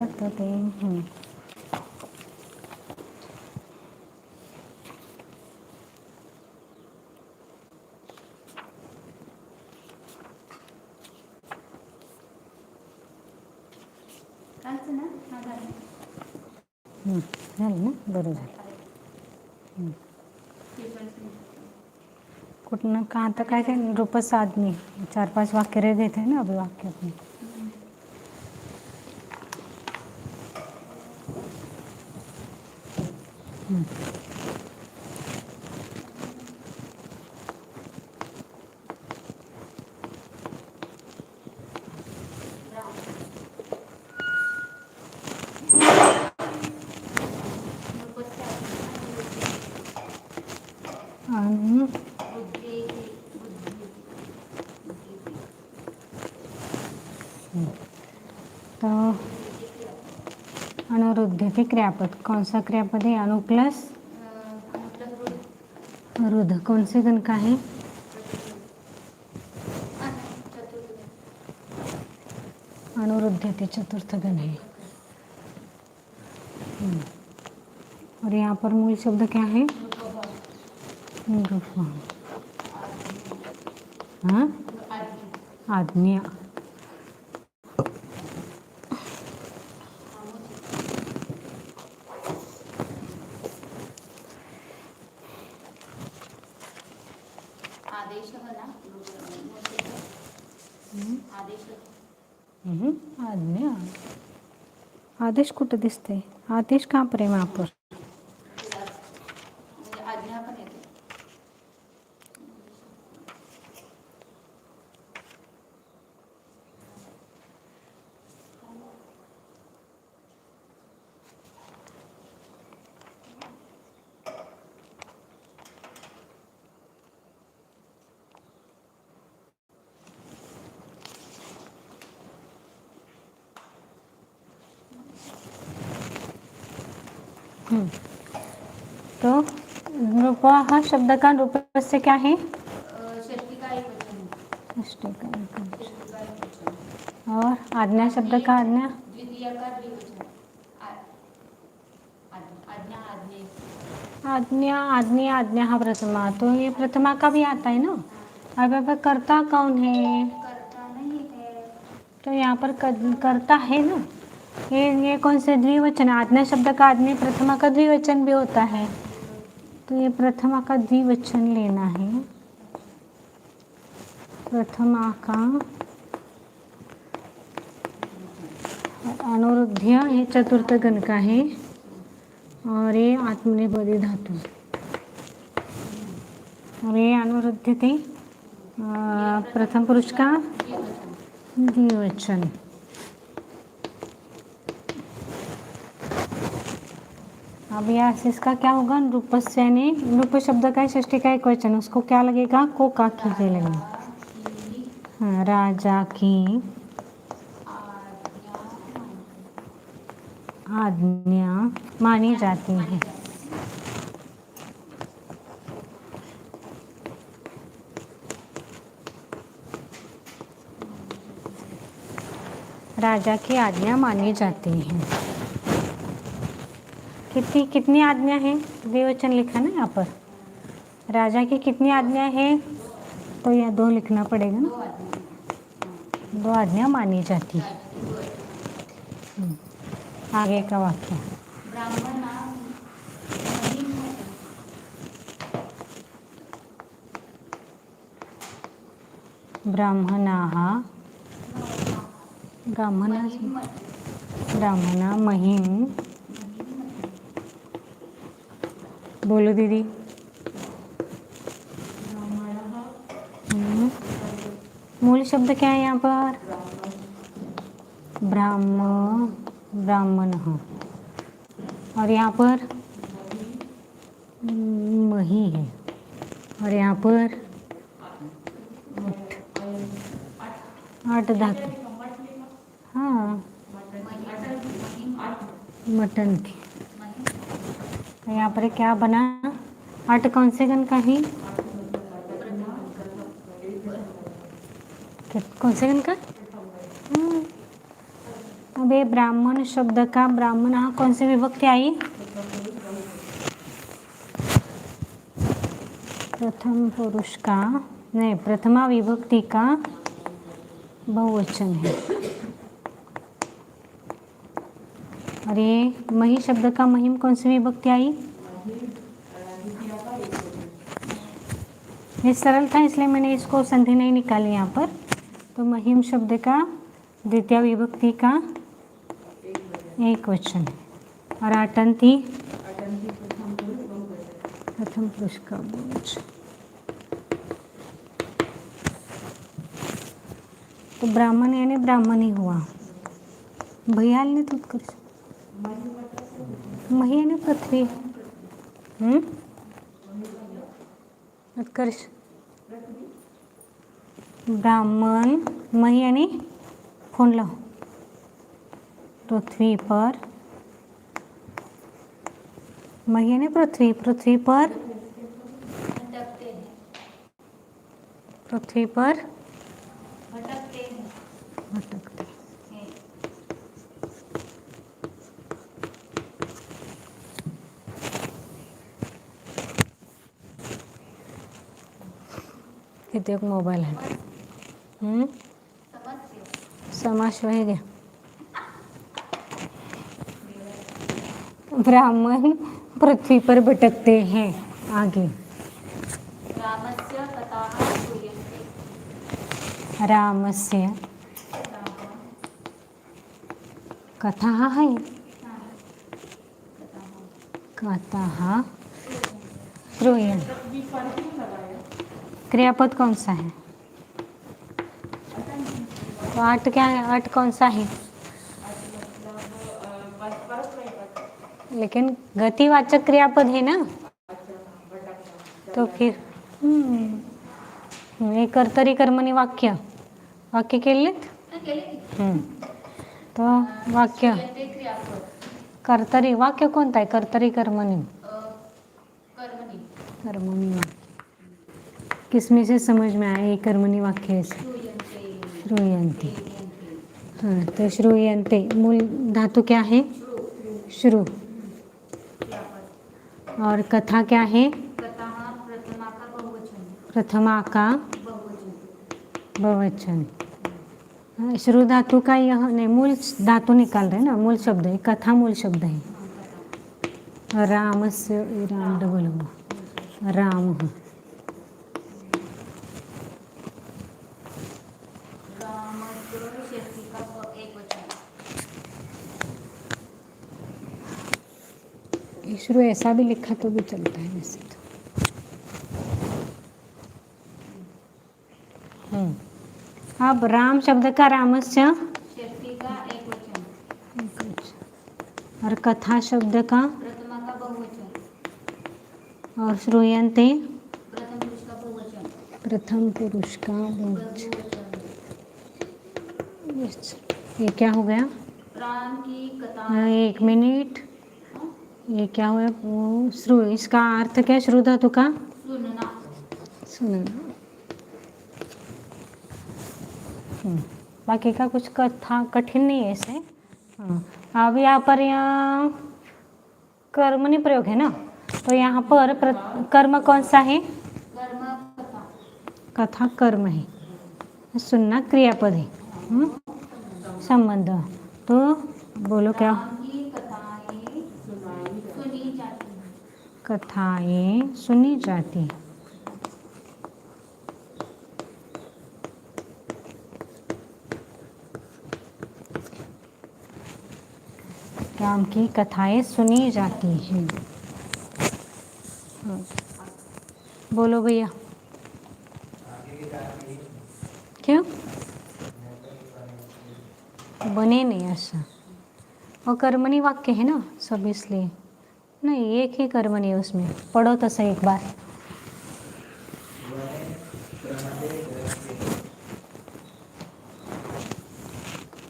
वर्तते। झालं ना, बरं झालं. कुठनं का आता काय काय रूपसाधनी 4-5 वाक्य रह गए थे ना अभी वाक्य अपने. आणि तो अनुरुद्धति क्रियापद कौन सा क्रियापद है? अनु प्लस रुद्ध कौन से गण का है? अनुरुद्धति चतुर्थ गण है. और यहाँ पर मूल शब्द क्या है? हाँ, आज्ञा. आज्ञा. आदेश कुठं दिसते? आदेश कहाँ पर है? वहाँ पर तो रूप हा शब्द का रूप से क्या है? षष्ठी का एकवचन. और आज्ञा शब्द का आज्ञा द्वितीय का द्विवचन. आज्ञा आज्ञा आज्ञा हा प्रथमा. तो ये प्रथमा का भी आता है ना. अब कर्ता कौन है? कर्ता नहीं है. तो यहाँ पर कर्ता है ना. ये कौन से द्विवचन? आज्ञा शब्द का आज्ञा प्रथमा का द्विवचन भी होता है. तो ये प्रथमा का द्विवचन लेना है. प्रथमा का अनुरुद्ध्य ये चतुर्थ गण का है. और ये आत्मनेपदी धातु. और ये अनुरुद्ध थे प्रथम पुरुष का द्विवचन. अब यहाँ से इसका क्या होगा? रूपस्य यानी रूप शब्द का षष्ठी का एक वचन. उसको क्या लगेगा? को का की लगेगा. हाँ, राजा की आज्ञा मानी जाती है. राजा की आज्ञा मानी जाती है. कितनी आज्ञा है? द्विवचन लिखा ना यहाँ पर. राजा की कितनी आज्ञा है? तो यह 2 लिखना पड़ेगा ना. 2 आज्ञा मानी जाती है. आगे का वाक्य ब्राह्मणा महिम. बोलो दीदी. मूल शब्द क्या है यहाँ पर? ब्राह्मण. और यहाँ पर मही है. और यहाँ पर 8 धातु. हाँ, मटन थी. तो यहाँ पर क्या बना? 8 कौन से गण का है? कौन से गण का? अब ये ब्राह्मण शब्द का ब्राह्मण यहाँ कौन सी विभक्ति आई? प्रथम पुरुष का नहीं, प्रथमा विभक्ति का बहुवचन है। और ये मही शब्द का महिम कौन सी विभक्ति आई? ये सरल था इसलिए मैंने इसको संधि नहीं निकाली यहाँ पर। तो महिम शब्द का द्वितीय विभक्ति का एक वचन है। और आटंती प्रथम पुरुष का बहुवचन। तो ब्राह्मण यानी ब्राह्मण ही हुआ। भैयाल ने तो उत्कर्ष मही यानी पृथ्वी। उत्कर्ष ब्राह्मण मही यानी फोन लो पृथ्वी पर, मही यानी पृथ्वी, पृथ्वी पर, पृथ्वी पर भटकते किती एक मोबाईल आहे. समास है क्या? ब्राह्मण पृथ्वी पर भटकते हैं. आगे रामस्य कथाः है. कथाः श्रूयन्ते. क्रियापद कौन सा है? तो अट क्या है? अट कौन सा है? लेकिन गतिवाचक क्रियापद है ना. तो फिर हे कर्तरी कर्मणी वाक्य वाक्य केलेत. तो वाक्य कर्तरी वाक्य कोणता आहे? कर्तरी कर्मणी कर्मणी. किसमें से समझ में आया ये कर्मणी वाक्य है? श्रूयन्ते. हाँ, तो श्रूयन्ते मूल धातु क्या है? श्रु. और कथा क्या है? प्रथमा का बहुवचन. श्रु धातु का यह नहीं, मूल धातु निकाल रहे ना. मूल शब्द है कथा, मूल शब्द है. राम से राम डबल हुआ राम. शुरू ऐसा भी लिखा तो भी चलता है वैसे तो. अब राम शब्द का रामस्य का एक वचन. और कथा शब्द का प्रथमा का बहुवचन. और श्रूयन्ते प्रथम पुरुष का बहुवचन. ये क्या हो गया? राम की कथा. एक मिनट, ये क्या हुआ? वो श्रु. इसका अर्थ क्या? श्रु धातु का सुनना. सुनना. बाकी का कुछ कथा कठिन नहीं है ऐसे. हाँ, अब यहाँ पर यहाँ कर्मणी प्रयोग है ना. तो यहाँ पर कर्म कौन सा है? कर्म कथा. कथा कर्म है. सुनना क्रियापद है. संबंध. तो बोलो क्या? कथाएं सुनी जाती. राम की कथाएं सुनी जाती हैं. बोलो भैया. क्यों बने नहीं ऐसा? और कर्मणी वाक्य है ना सब, इसलिए नहीं. एक ही कर्मणी है उसमें. पढ़ो तो सही एक बार.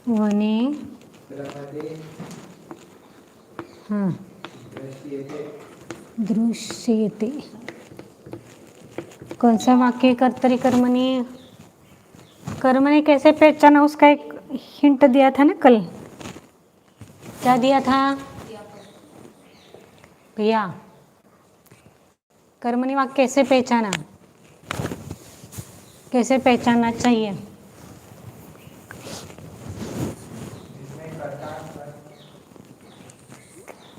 वने हाँ दृश्यते. कौन सा वाक्य कर्तरी कर्मणी? कर्मणी कैसे पहचाना उसका एक हिंट दिया था ना कल. क्या दिया था? क्रिया। कर्मणी वाक्य कैसे पहचाना, कैसे पहचानना चाहिए?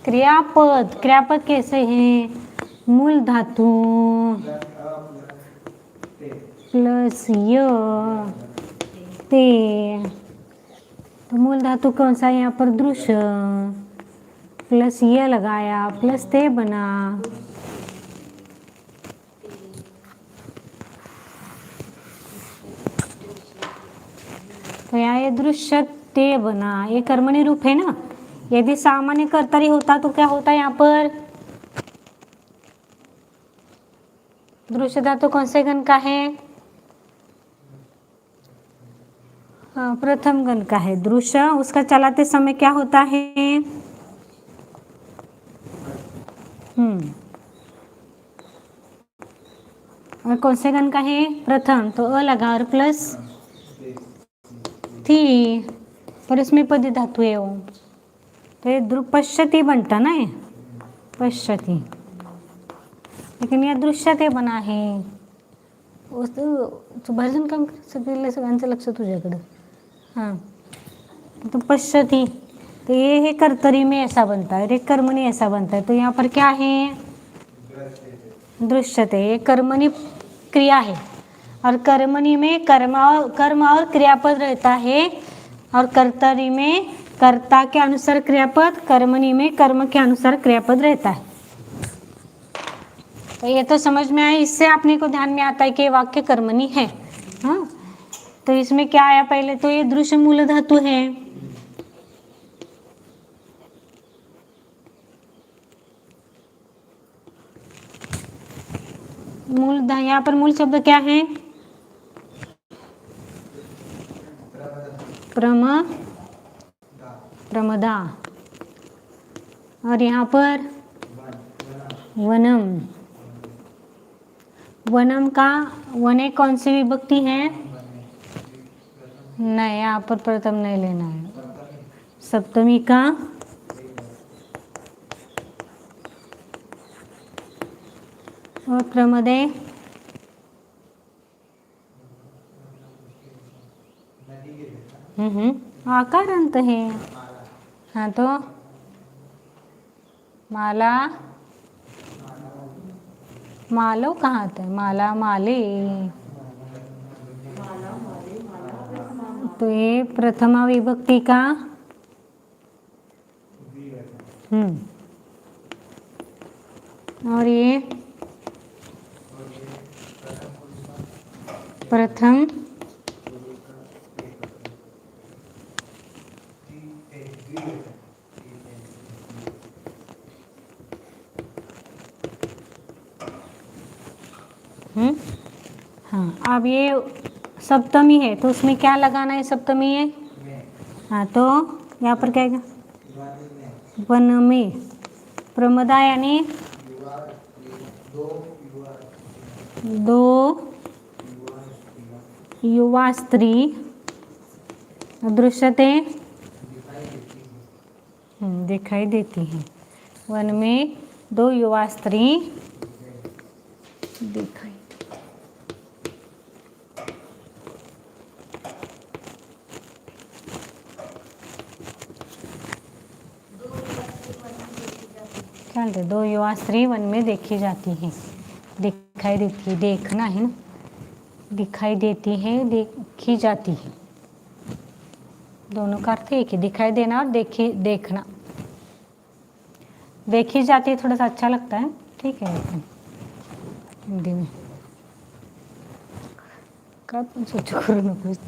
क्रियापद, क्रियापद कैसे हैं? मूल धातु प्लस य ते। तो मूल धातु कौन सा है यहाँ पर? दृश्य प्लस य लगाया प्लस ते बना। तो यहाँ ये दृश्य ते बना, ये कर्मणी रूप है ना। यदि सामान्य कर्तरी होता तो क्या होता है यहाँ पर? दृश्य धातु कौन से गण का है? प्रथम गण का है। दृश्य उसका चलाते समय क्या होता है? और कौन से गण का है? प्रथम। तो अ लगा और प्लस थी, पर इसमें पद धातु है वो, तो ये पश्यति बनता ना, ये पश्यति, लेकिन यह दृश्यते बना है। उस भर्जन काम सगळ्यांचं लक्ष तुझ्याकडं. हां, तो पश्यति, तो ये है कर्तरी में ऐसा बनता है, रे कर्मणि ऐसा बनता है। तो यहाँ पर क्या है? दृश्यते। ये कर्मणि क्रिया है और कर्मणि में कर्म और क्रियापद रहता है, और कर्तरी में कर्ता के अनुसार क्रियापद, कर्मणि में कर्म के अनुसार क्रियापद रहता है। तो ये तो समझ में आया। इससे आपने को ध्यान में आता है कि वाक्य कर्मणि है। हाँ, तो इसमें क्या आया? पहले तो ये दृश्य मूल धातु है, मूल। यहाँ पर मूल शब्द क्या है? प्रमदा। और यहाँ पर वनम। वनम का वने कौन सी विभक्ति है? नहीं, यहाँ पर प्रथम नहीं लेना है, सप्तमी का और प्रमदे आकार अंत है। हाँ, तो माला, मालो कहाँ थे? माला माले, तो ये प्रथमा विभक्ति का और ये प्रथम हाँ। अब ये सप्तमी है, तो उसमें क्या लगाना है? सप्तमी है, हाँ, तो यहाँ पर क्या है? वन में। प्रमदा यानी दो युवा स्त्री, दृश्यते दिखाई देती हैं। वन में दो युवा स्त्री दिखाई। चलते, दो युवा स्त्री वन में देखी जाती है, दिखाई देती है, देखना है ना, दिखाई देती है, देखी जाती है, दोनों का अर्थ एक ही, दिखाई देना और देखना। देखी जाती है थोड़ा सा अच्छा लगता है, ठीक है, हिंदी में कब सोचो करो ना कुछ।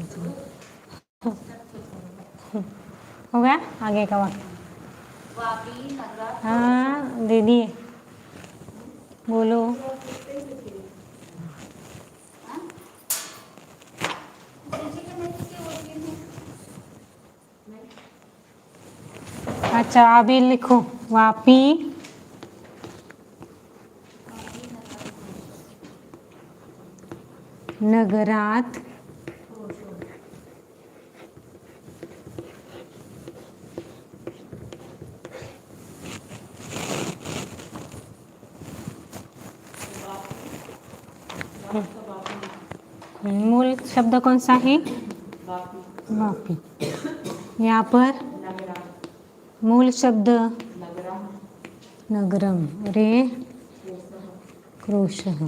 हो गया आगे का वाक्य? हाँ दीदी बोलो। अच्छा, अभी लिखो वापी नगरात मूल शब्द कौन सा है? वापी। यहाँ पर मूल शब्द नगरम, रे क्रोशः।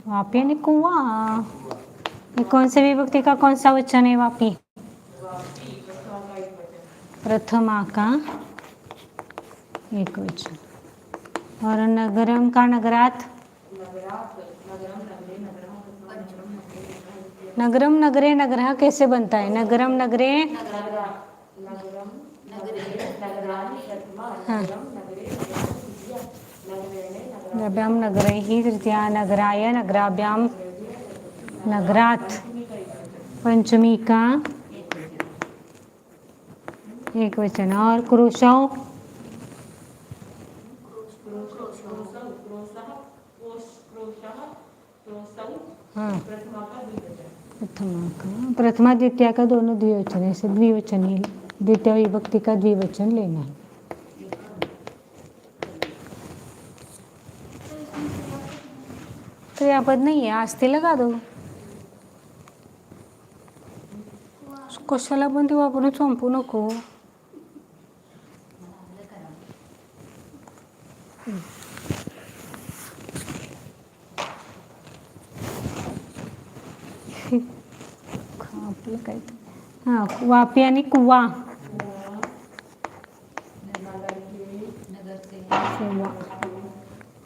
वापी यानी कुआं। ये कौन से विभक्ति का कौन सा वचन है वापी? प्रथमा का एक वचन। और नगरम का नगरात, नगरम नगरे नगरः कैसे बनता है? नगरम नगरे, हाँ, नगराभ्याम नगरैः तृतीया नगराय नगराभ्याम नगरात् पंचमी का एक वचन। और क्रोशौ, हाँ, प्रथमा का, प्रथमा द्वितीय का दोनों द्विवचन है, द्विवचन ही, द्वितीय विभक्ति का द्विवचन लेना है। क्रियापद नहीं है, आस्ते लगा दो। कशाला पण ते वापरून संपू नको। आपलं काय, हां, वापी आणि कुवा,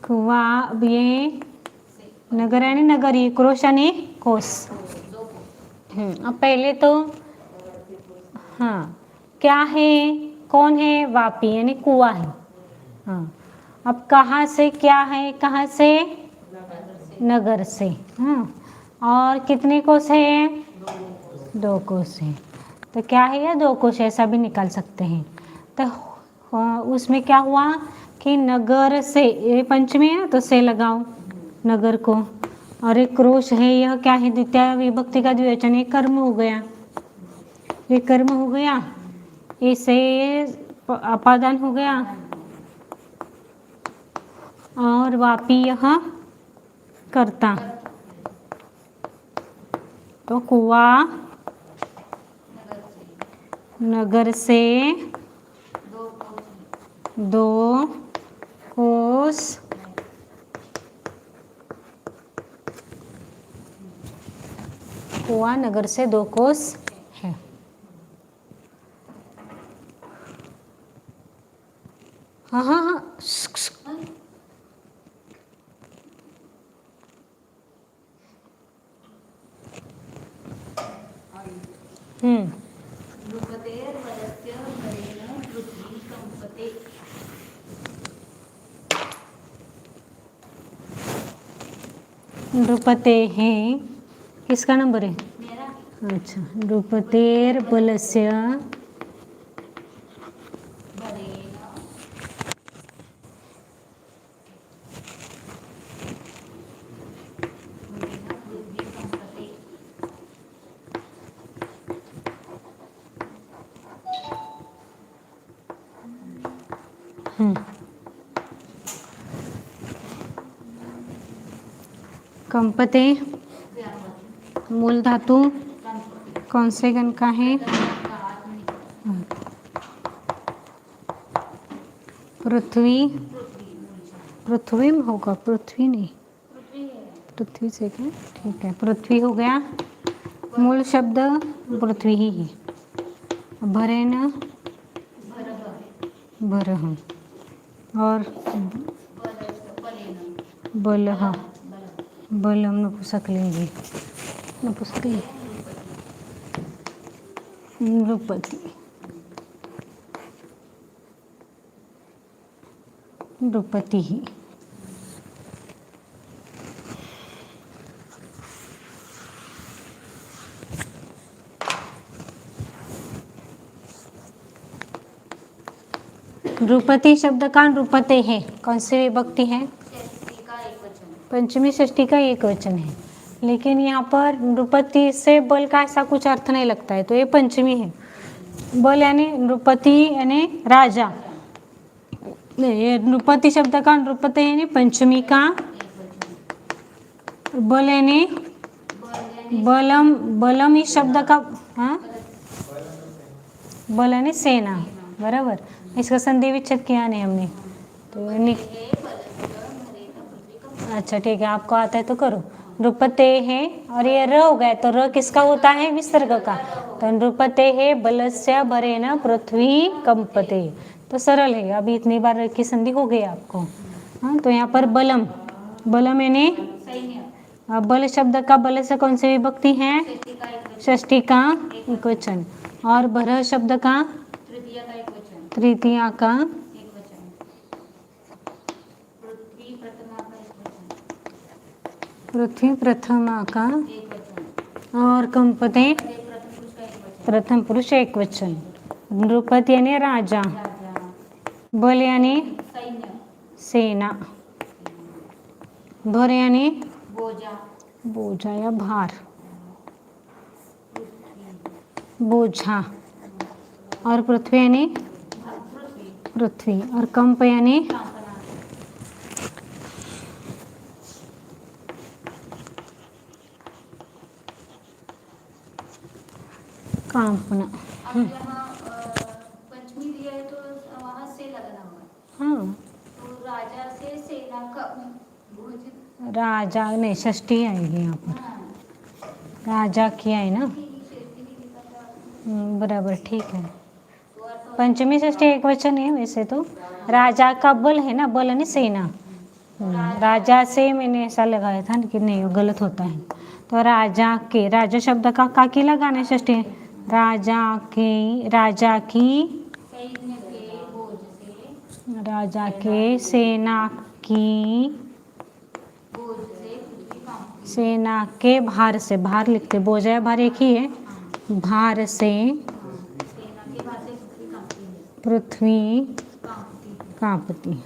कुवा, ये नगर आणि नगरी, क्रोश आणि कोस। अब पहले तो, हाँ, क्या है, कौन है? वापी यानी कुआ है। हाँ, अब कहाँ से क्या है? कहाँ से? नगर से। हाँ, और कितने कोस है? 2 कोस है। तो क्या है? या 2 कोस, ऐसा भी निकाल सकते हैं। तो उसमें क्या हुआ कि नगर से, ये पंचमी है तो से लगाओ नगर को, और एक क्रोश है, यह क्या है? द्वितीय विभक्ति का द्विवचन, एक कर्म हो गया, ये कर्म हो गया, इसे अपादान हो गया, और वापी यह कर्ता। तो कुआ नगर से 2 कोस, कुआ नगर से 2 कोस है। हाँ हाँ हाँ, नृपते है, किसका नंबर है? मेरा। अच्छा, नृपतेर बलस्य कंपते मूल धातु कौन से गण का है? पृथ्वी, पृथ्वी में होगा, पृथ्वी नहीं, पृथ्वी से क्या? ठीक है, पृथ्वी हो गया, मूल शब्द पृथ्वी ही है। भरेन, भरह, और बलह, बलम नपुंसक लेंगे, नपुंसक नृपति, नृपति ही। नृपति शब्द का नृपते है, कौन सी विभक्ति है? पंचमी षष्ठी का एक वचन है, लेकिन यहाँ पर नृपति से बल का ऐसा कुछ अर्थ नहीं लगता है, तो ये पंचमी है। बल यानी नृपति यानी राजा, नहीं नृपति शब्द का नृपति यानी पंचमी का, बल यानी बलम, बलम इस शब्द का, हाँ बल यानी सेना, बराबर। इसका संधि विच्छेद किया नहीं हमने तो अच्छा ठीक है, आपको आता है तो करो। नृपते है और ये र हो गया तो र किसका होता है, विसर्ग का। तो नृपते है बलस्य भरेण पृथ्वी कंपते, तो सरल है। अभी इतनी बार की संधि हो गई आपको। हाँ तो यहाँ पर बलम, बलम यानी बल शब्द का बल से कौन सी विभक्ति है, षष्ठी का एकवचन, और भर शब्द का तृतीया का, पृथ्वी प्रथमा का, और कंपते प्रथम पुरुष एक वचन। नृपति यानी राजा, बल यानी सेना, भर यानी बोझा या भार, बोझा, और पृथ्वी यानी पृथ्वी, और कंप यानी कांपना। पंचमी दिया है तो वहाँ से लगना होगा। हाँ तो राजा से सेना का भोज, राजा नहीं, षष्ठी आएगी यहाँ पर, राजा किया है ना, बराबर ठीक है। पंचमी षष्ठी एक वचन है वैसे तो। राजा का बल है ना, बल यानी सेना। राजा से मैंने ऐसा लगाया था कि नहीं वो गलत होता है। तो राजा के, राजा शब्द का काकी लगाना है षष्ठी, राजा के, राजा की, सैन्य के भोज से, राजा के सेना की, भोज से पृथ्वी कांपती, सेना के भार से, भार लिखते, बोझ या भार एक ही है, भार से सेना के भार से पृथ्वी कांपती है, पृथ्वी कांपती। कांपती।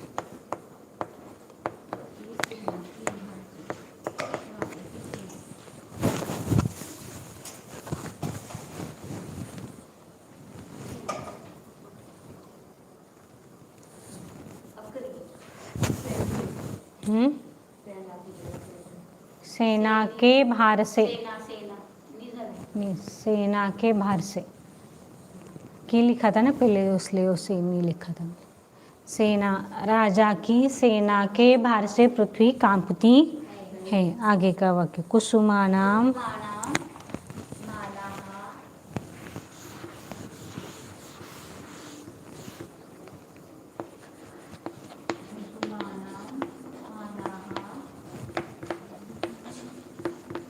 सेना के भार से, सेना के भार से की लिखा था ना पहले, उसलिए उसे नहीं लिखा था। सेना, राजा की सेना के भार से पृथ्वी कांपती है। आगे का वाक्य, कुसुमानाम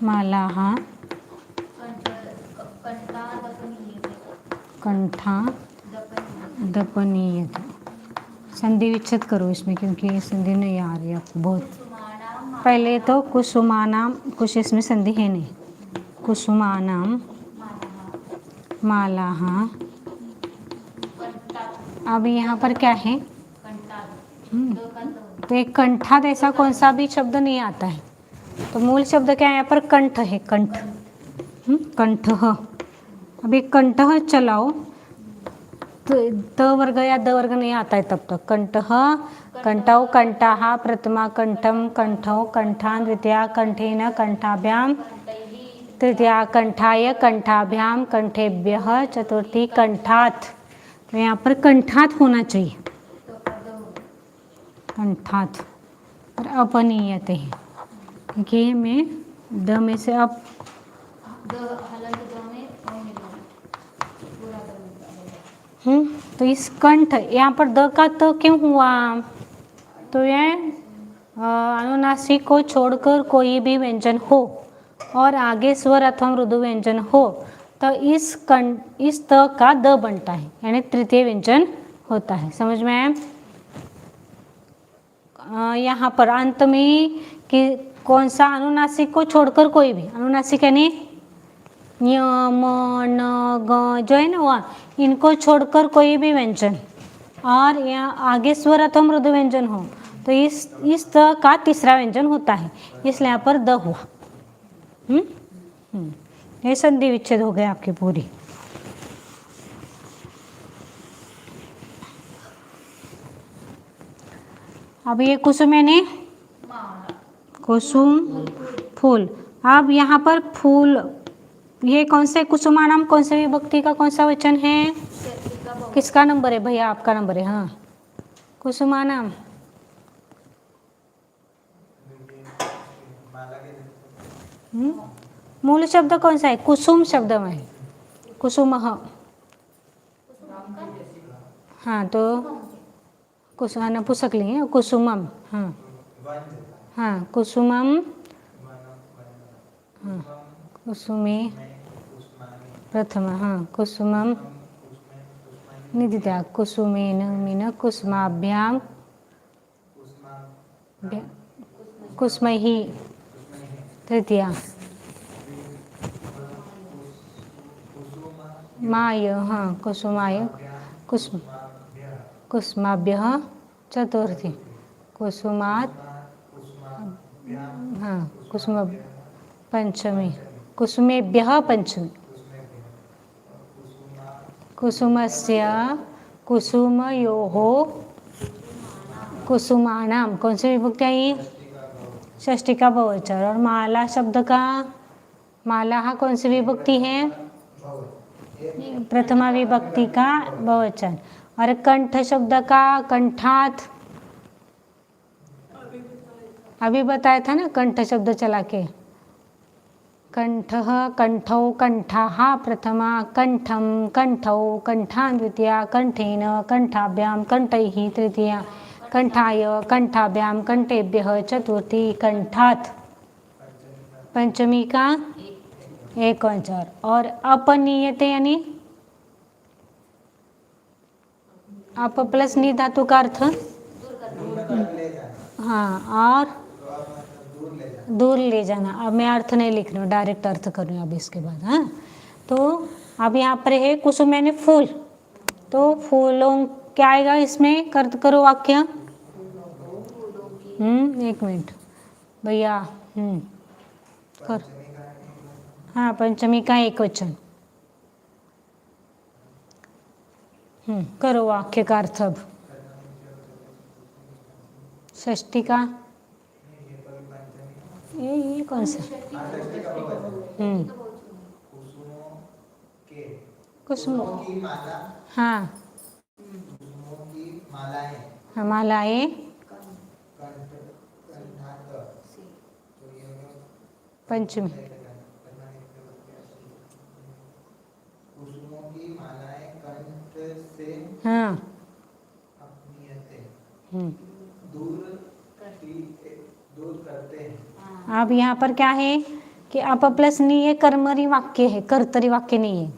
मालाः कंठा दपनीयते। संधि विच्छेद करो इसमें क्योंकि ये संधि नहीं आ रही आपको बहुत। पहले तो कुसुमानाम, कुछ इसमें संधि है नहीं, कुसुमानाम मालाः। अब यहाँ पर क्या है, तो एक कंठा जैसा कौन सा भी शब्द नहीं आता है। तो मूल शब्द क्या है यहाँ पर, कंठ है, कंठ, कंठ। अब एक कंठ चलाओ तो त वर्ग या द वर्ग नहीं आता है तब तक। कंठ, कंठौ कंठाः, प्रथमा कंठम, कंठौ कंठान, द्वितीया कंठेन कंठाभ्याम, तृतीया कंठाय कंठाभ्याम, कंठेभ्यः, चतुर्थी कंठात्। तो यहाँ पर कंठात् होना चाहिए, कंठात्, और अपनीयते है क्योंकि मैं द में से अब तो इस कंठ यहाँ पर द का तो क्यों हुआ, तो यह अनुनासिक को छोड़कर कोई भी व्यंजन हो और आगे स्वर अथवा मृदु व्यंजन हो तो इस त का द बनता है, यानी तृतीय व्यंजन होता है। समझ में आया। यहाँ पर अंत में कि कौन सा, अनुनासिक को छोड़कर कोई भी, अनुनासिक यानी य म न ग जो है ना वह, इनको छोड़कर कोई भी व्यंजन और यहाँ आगे स्वर अथवा मृदु व्यंजन हो तो इस त का तीसरा व्यंजन होता है, इसलिए यहाँ पर द हुआ। ये संधि विच्छेद हो गए आपकी पूरी। अब ये कुसुम यानी माला। कुसुम फूल। अब यहाँ पर फूल, ये कौन से कुसुमानाम कौन से विभक्ति का कौन सा वचन है? षष्ठी का बहुवचन। किसका नंबर है भैया? आपका नंबर है। हाँ, कुसुमानाम। मूल शब्द कौन सा है? कुसुम शब्द में है, कुसुम। हाँ, तो कुसुम नपुंसक लिंग है, कुसुमम। हाँ हाँ, कुसुमम। हाँ, कुसुमे प्रथम। हाँ, कुसुमम निदित्या कुसुमेन मीन कुसुमाभ्याम कुसुमैहि तृतीया माय। हाँ, कुसुमाय कुसुम कुसुमाभ्यः चतुर्थी कुसुमात्। हाँ, कुसुम पंचमी कुसुमेभ्यः पंचमी कुसुमस्य कुसुमयोः कुसुमानाम कौन सी विभक्ति आई? षष्ठी का बहुवचन। और माला शब्द का, माला हा कौन सी विभक्ति है? प्रथमा विभक्ति का बहुवचन। और कंठ शब्द का, कंठात अभी बताया था ना, कंठ शब्द चला के। कंठः कंठौ कंठाः प्रथमा कंठम कंठौ कंठान् द्वितीया कंठेन कंठाभ्याम कंठैः तृतीया कंठाय कंठाभ्याम कंठेभ्यः चतुर्थी कंठात् पंचमी का एक वचन। और अपनीयते यानी अप प्लस नी धातु का अर्थ। हाँ, और दूर ले जाना। अब मैं अर्थ नहीं लिख रही हूँ, डायरेक्ट अर्थ कर रही हूँ अब इसके बाद। हाँ, तो अब यहाँ पर है कुसुम यानी फूल, तो फूलों क्या आएगा इसमें? करो वाक्य। एक मिनट भैया। कर। हाँ, पंचमी का एक वचन। करो वाक्य का अर्थ। अब षष्ठी का ये कौन सा? कुसुम। हाँ, मालाएं पंचमी। हाँ, दूर करते हैं। अब यहाँ पर क्या है कि अप प्लस नी ये कर्मरी वाक्य है, कर्तरी वाक्य नहीं है।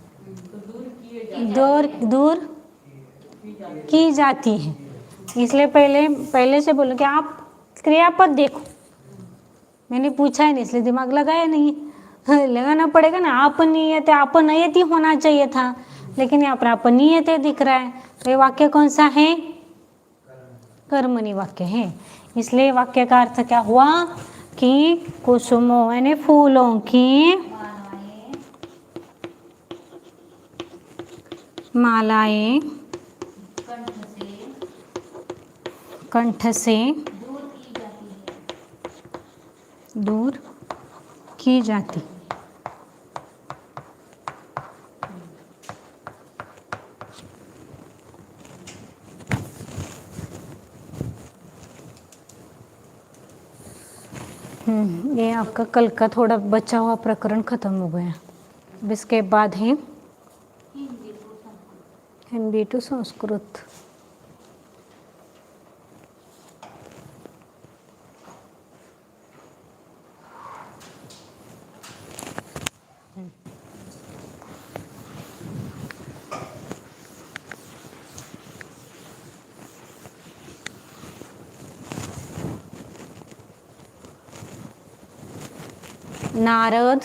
दूर की जाती है, इसलिए पहले से बोलो कि आप क्रियापद देखो। मैंने पूछा है नहीं इसलिए दिमाग लगाया नहीं। लगाना पड़ेगा ना। अपनीयते, अपनयति होना चाहिए था, लेकिन यहाँ पर अपनीयते दिख रहा है। तो ये वाक्य कौन सा है? कर्मणी वाक्य है। इसलिए वाक्य का अर्थ क्या हुआ कि कुसुमों यानी फूलों की मालाएं कंठ से दूर की जाती। ये आपका कल का थोड़ा बचा हुआ प्रकरण खत्म हो गया। अब इसके बाद है हिंदी टू संस्कृत। नारद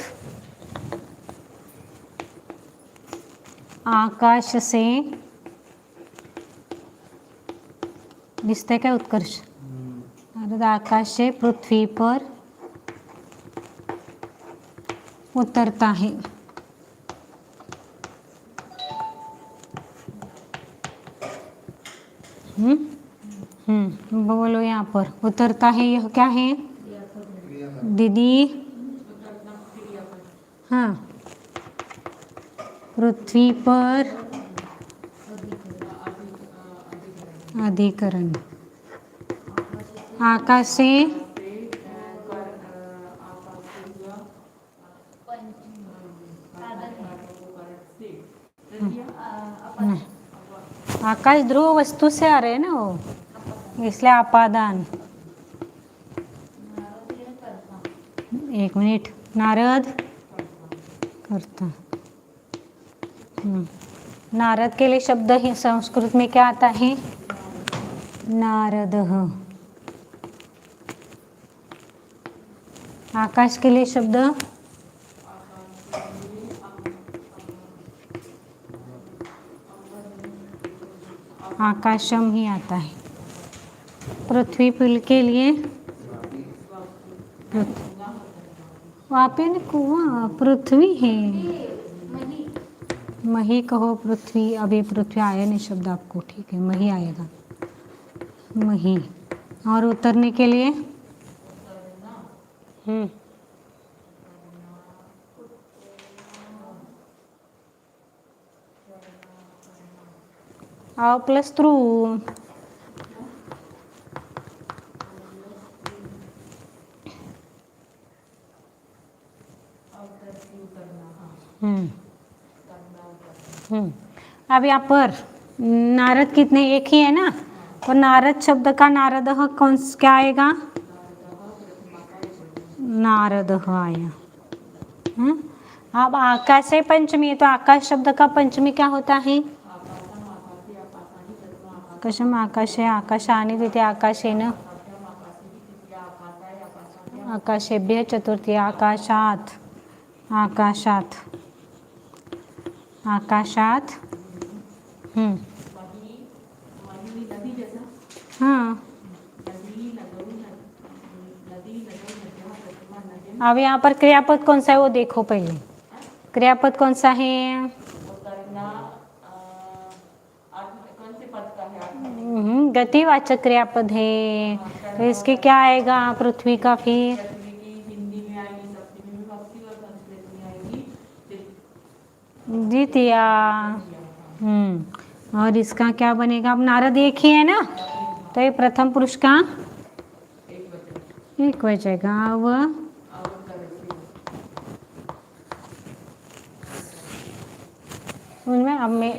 आकाश से, दिसते क्या उत्कर्ष? नारद आकाश से पृथ्वी पर उतरता है। बोलो यहाँ पर उतरता है, यह क्या है? दीदी हाँ, पृथ्वी पर अधिकरण, आकाश से आकाश ध्रुव वस्तु से आ रहे हैं ना वो, इसलिए आपादान। एक मिनट, नारद करता। नारद के लिए शब्द ही संस्कृत में क्या आता है? नारदः। आकाश के लिए शब्द आकाशम ही आता है। पृथ्वी पुल के लिए वहाँ पे ना कुआं पृथ्वी है, मही कहो पृथ्वी, अभी पृथ्वी आया नहीं शब्द आपको, ठीक है मही आएगा, मही। और उतरने के लिए आओ प्लस थ्रू। अब यहाँ पर नारद कितने? एक ही है ना, तो नारद शब्द का नारद कौन क्या आएगा? नारद आया। अब आकाश है पंचमी, तो आकाश शब्द का पंचमी क्या होता है? आकाशम आकाश है, आकाशानि द्वितीय आकाशेन, आकाशेभ्यः चतुर्थी, आकाशात, आकाशात, आकाशात। हाँ, अब यहाँ पर क्रियापद कौन सा है वो देखो पहले। क्रियापद कौन सा है? गतिवाचक क्रियापद है, तो इसके क्या आएगा पृथ्वी का? फिर द्वितीया। और इसका क्या बनेगा? अब नारद एक ही है ना, तो ये प्रथम पुरुष का एक बचेगा। अब उनमें अब मैं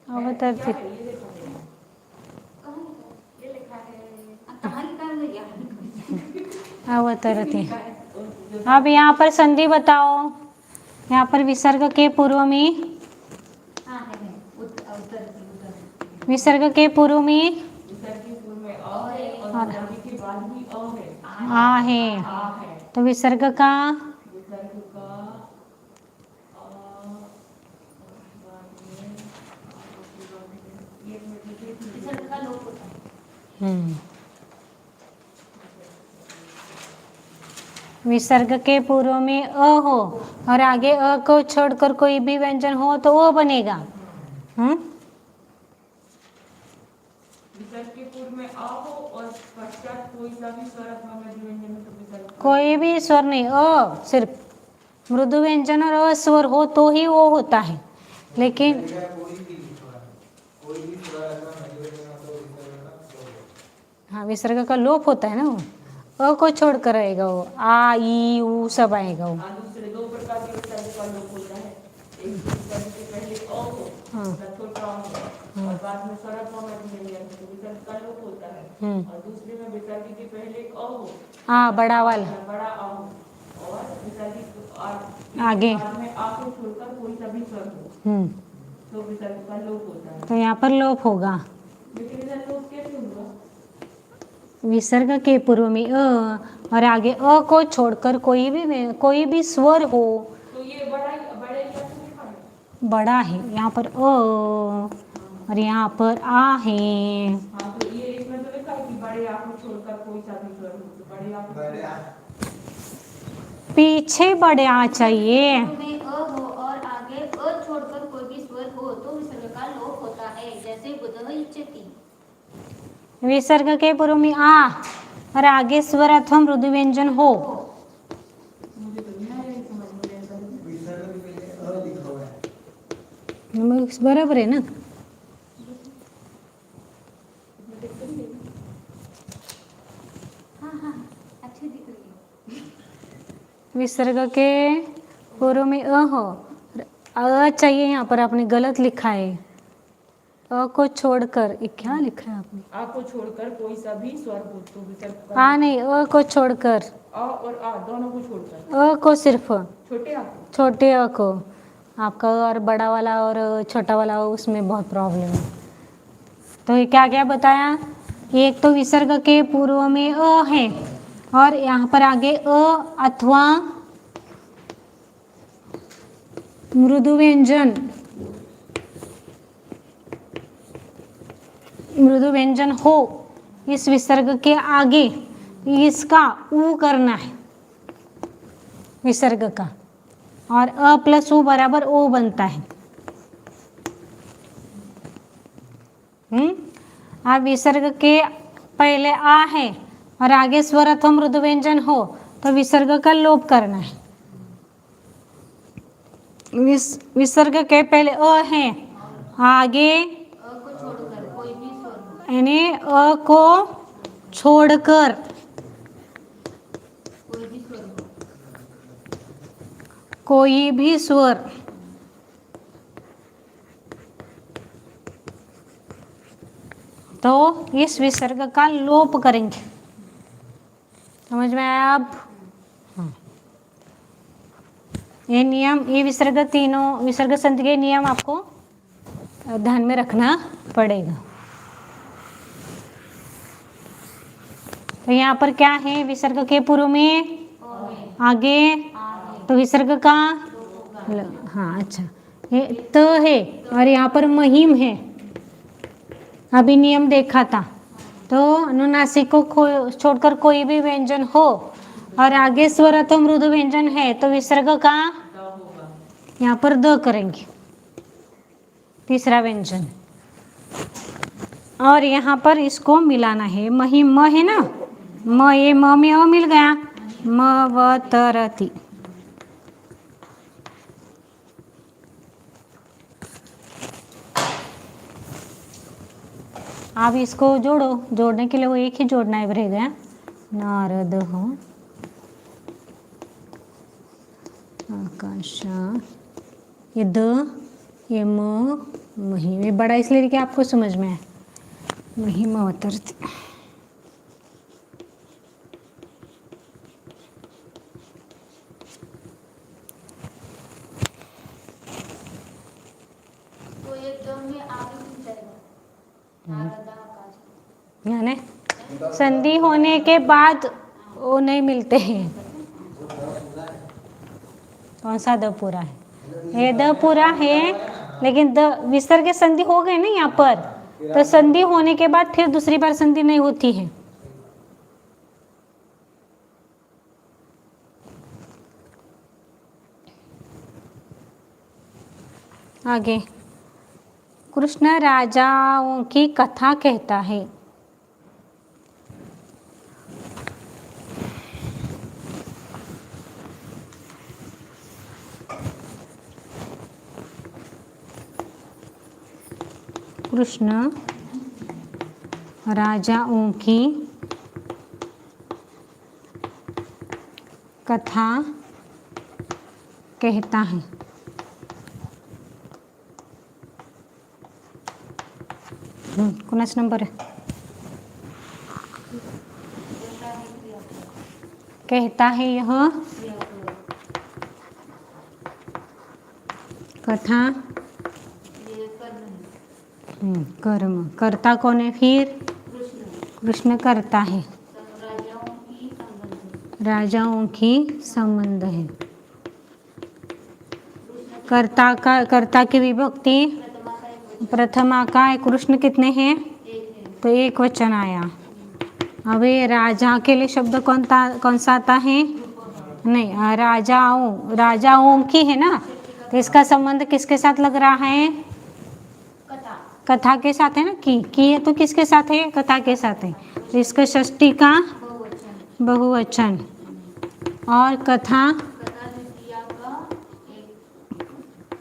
अवतरती अवतरती। अब यहाँ पर संधि बताओ। यहाँ पर विसर्ग के पूर्व में, विसर्ग के पूर्व में आ है, तो विसर्ग का विसर्ग के पूर्व में अ हो और आगे अ को छोड़कर कोई भी व्यंजन हो तो वो बनेगा। विसर्ग के पूर्व में अ हो और पश्चात कोई सा भी स्वर अथवा मृदु व्यंजन हो तो विसर्ग, कोई भी स्वर नहीं, अ सिर्फ मृदु व्यंजन और अ स्वर हो तो ही वो होता है। लेकिन हाँ, विसर्ग का लोप होता है ना, वो अ को छोड़कर आएगा, वो आ ई उ सब आएगा वो। दूसरे दो प्रकार के विसर्ग का लोप होता है, एक विसर्ग के पहले अ हो छोटा हो और बाद में स्वर अथवा मृदु व्यंजन तो विसर्ग का लोप होता है, और दूसरे में विसर्ग के पहले अ हो, हाँ बड़ा वाला, बड़ा अ हो और विसर्ग आगे बाद में आ को छोड़कर कोई सा भी स्वर हो तो विसर्ग का लोप होता है। तो यहाँ पर लोप होगा। लेकिन इधर लोप कैसे होगा? विसर्ग के पूर्व में अ और आगे अ को छोड़कर कोई भी स्वर हो तो ये बड़ा है, यहाँ पर अ और यहाँ पर आ है। हाँ, तो ये इसमें तो लिखा है कि बड़े आ को छोड़कर कोई सा भी स्वर हो, तो बड़े आ पीछे बड़े आ चाहिए। में अ हो और आगे अ छोड़कर कोई भी स्वर हो तो इच्छति विसर्ग के पूर्व में आ और आगे स्वर अथवा मृदु व्यंजन हो। बराबर है ना। हाँ अच्छी दिख रही है। विसर्ग के पूर्व में अ हो, अ चाहिए, यहाँ पर आपने गलत लिखा है। अ को छोड़कर, ये क्या लिखा है आपने? आ को छोड़कर कोई सा भी स्वर हो तो विसर्ग आ नहीं, अ को छोड़कर, अ और आ दोनों को छोड़कर, अ को सिर्फ, छोटे आ को। छोटे अ को। आपका और बड़ा वाला और छोटा वाला उसमें बहुत प्रॉब्लम है। तो ये क्या क्या बताया? एक तो विसर्ग के पूर्व में अ है और यहाँ पर आगे अ अथवा मृदु व्यंजन, मृदु व्यंजन हो, इस विसर्ग के आगे इसका ऊ करना है विसर्ग का, और अ प्लस ऊ बराबर ओ बनता है। अब विसर्ग के पहले आ है और आगे स्वर अथवा मृदु व्यंजन हो तो विसर्ग का लोप करना है। विसर्ग के पहले अ है, आगे अ को छोड़कर कोई भी स्वर हो, यानी अ को छोड़कर कोई भी स्वर हो, कोई भी स्वर, तो इस विसर्ग का लोप करेंगे। समझ में आया अब? हाँ। ये नियम, ये विसर्ग, तीनों विसर्ग संधि के नियम आपको ध्यान में रखना पड़ेगा। तो यहाँ पर क्या है? विसर्ग के पूर्व में आगे, तो विसर्ग का हाँ अच्छा, ये त है और यहाँ पर महिम है, अभी नियम देखा था। तो अनुनासिक को छोड़कर कोई भी व्यंजन हो और आगे स्वर अथवा मृदु व्यंजन है तो विसर्ग का यहाँ पर द करेंगे, तीसरा व्यंजन। और यहाँ पर इसको मिलाना है, महिम म है ना, म, ये म में अ मिल गया, म व तरती। आप इसको जोड़ो, जोड़ने के लिए वो एक ही जोड़ना है रह गया, नारद हो आकाश, ये द, ये म, महिम, ये बड़ा इसलिए कि आपको समझ में आए, महिम अवतरती। तो ये द में आगे मिल जाएगा, नारद आकाश। यानी संधि होने के बाद वो नहीं मिलते हैं। कौन सा द पूरा है? ये द पूरा है, लेकिन द विसर्ग के संधि हो गए ना यहाँ पर, तो संधि होने के बाद फिर दूसरी बार संधि नहीं होती है। आगे, कृष्ण राजाओं की कथा कहता है। कृष्ण राजाओं की कथा कहता है। कुणाच नंबर है? कहता है यह कथा, ये कर्म, कर्म, करता कौन है फिर? कृष्ण करता है, राजाओं की संबंध, राजाओं की संबंध है। कर्ता का, कर्ता की विभक्ति प्रथमा का है, कृष्ण कितने हैं? तो एक वचन आया। अब ये राजा के लिए शब्द कौन सा आता है? नहीं, राजाओं, राजाओं की है ना, तो इसका संबंध किसके साथ लग रहा है? कथा, कथा के साथ है ना, की है तो किसके साथ है, कथा के साथ है, तो इसका षष्ठी का बहुवचन। बहुवचन। और कथा, कथा द्वितीया का एक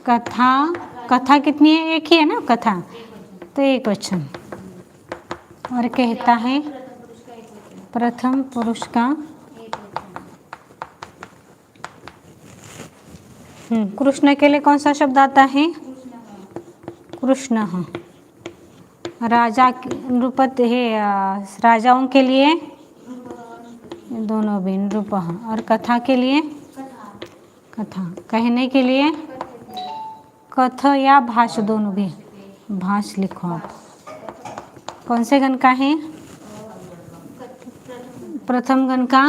कथा, कथा कितनी है, एक ही है ना कथा, वचन। तो एक वचन। और कहता है प्रथम पुरुष का एक वचन। प्रथम पुरुष का एक वचन। कृष्ण के लिए कौन सा शब्द आता है, कृष्ण कृष्ण। राजा नृपत है, राजाओं के लिए दोनों भी नृप। और कथा के लिए कथा कथा, कहने के लिए कथ या भाष, दोनों भी भाष लिखो आप। कौन से गण का है, प्रथम गण का।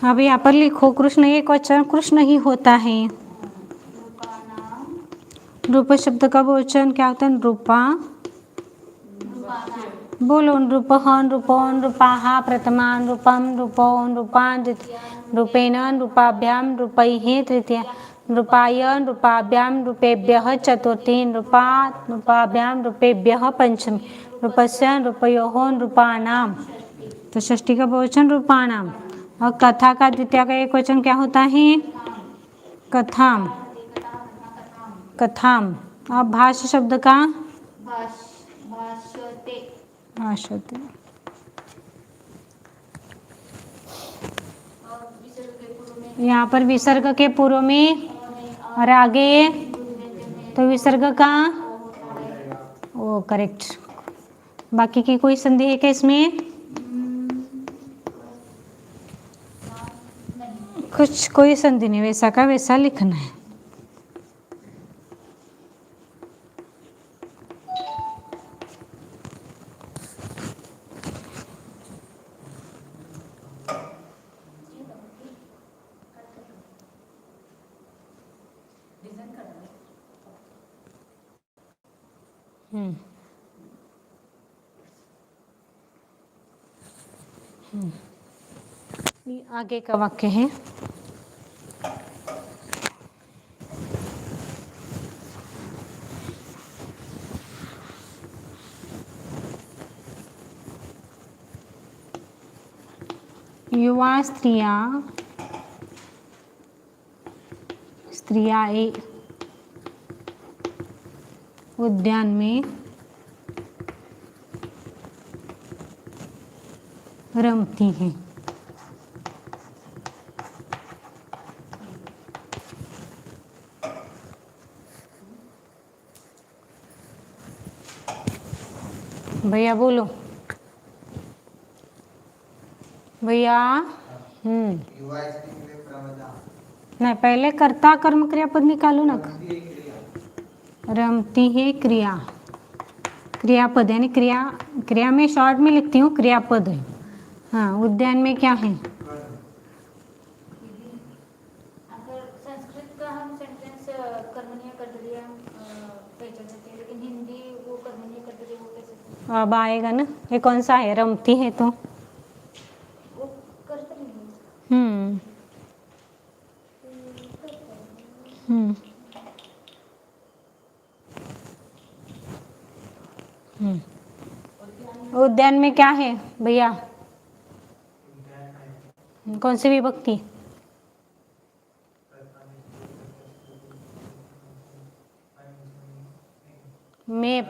अब यहाँ पर लिखो कृष्ण, एक वचन कृष्ण ही होता है। रूप शब्द का बहुवचन क्या होता है, नृपा। बोलो, नृपः नृपो नृपाः प्रथमा नृपं नृपो नृपान् नृपेण नृपाभ्यां नृपैः तृतीया नृपाय नृपाभ्यां नृपेभ्यः चतुर्थी नृपात् नृपाभ्यां नृपेभ्यः पंचमी नृपस्य नृपयोः नृपाणां। तो षष्ठी का बहुवचन नृपाणां। और कथा का द्वितीय का एक वचन क्या होता है, कथाम। कथाम। अब भाष्य शब्द का भाष्यते। भाष्यते। और विसर्ग के पूर्व में यहाँ पर विसर्ग के पूर्व में और आगे, तो विसर्ग का ओ करेक्ट। बाकी की कोई संधि है क्या इसमें, कुछ कोई संधि नहीं, वैसा का वैसा लिखना है। ये आगे का वाक्य है, युवा स्त्रियां उद्यान में रमती हैं। भैया बोलो, भैया। नहीं, पहले कर्ता कर्म क्रियापद निकालो ना। रमती है क्रिया, क्रियापद यानी क्रिया, क्रिया में शॉर्ट में लिखती हूँ क्रियापद है। हाँ, उद्यान में क्या है, अगर संस्कृत का हम सेंटेंस कर्मणीय कर्तव्य पहचान सकते हैं, लेकिन हिंदी वो कर्मणीय कर्तव्य वो कैसे, अब आएगा ना। ये कौन सा है, रमती है तो वो कर्तव्य है। उद्यान में क्या है भैया, कौन सी विभक्ति, में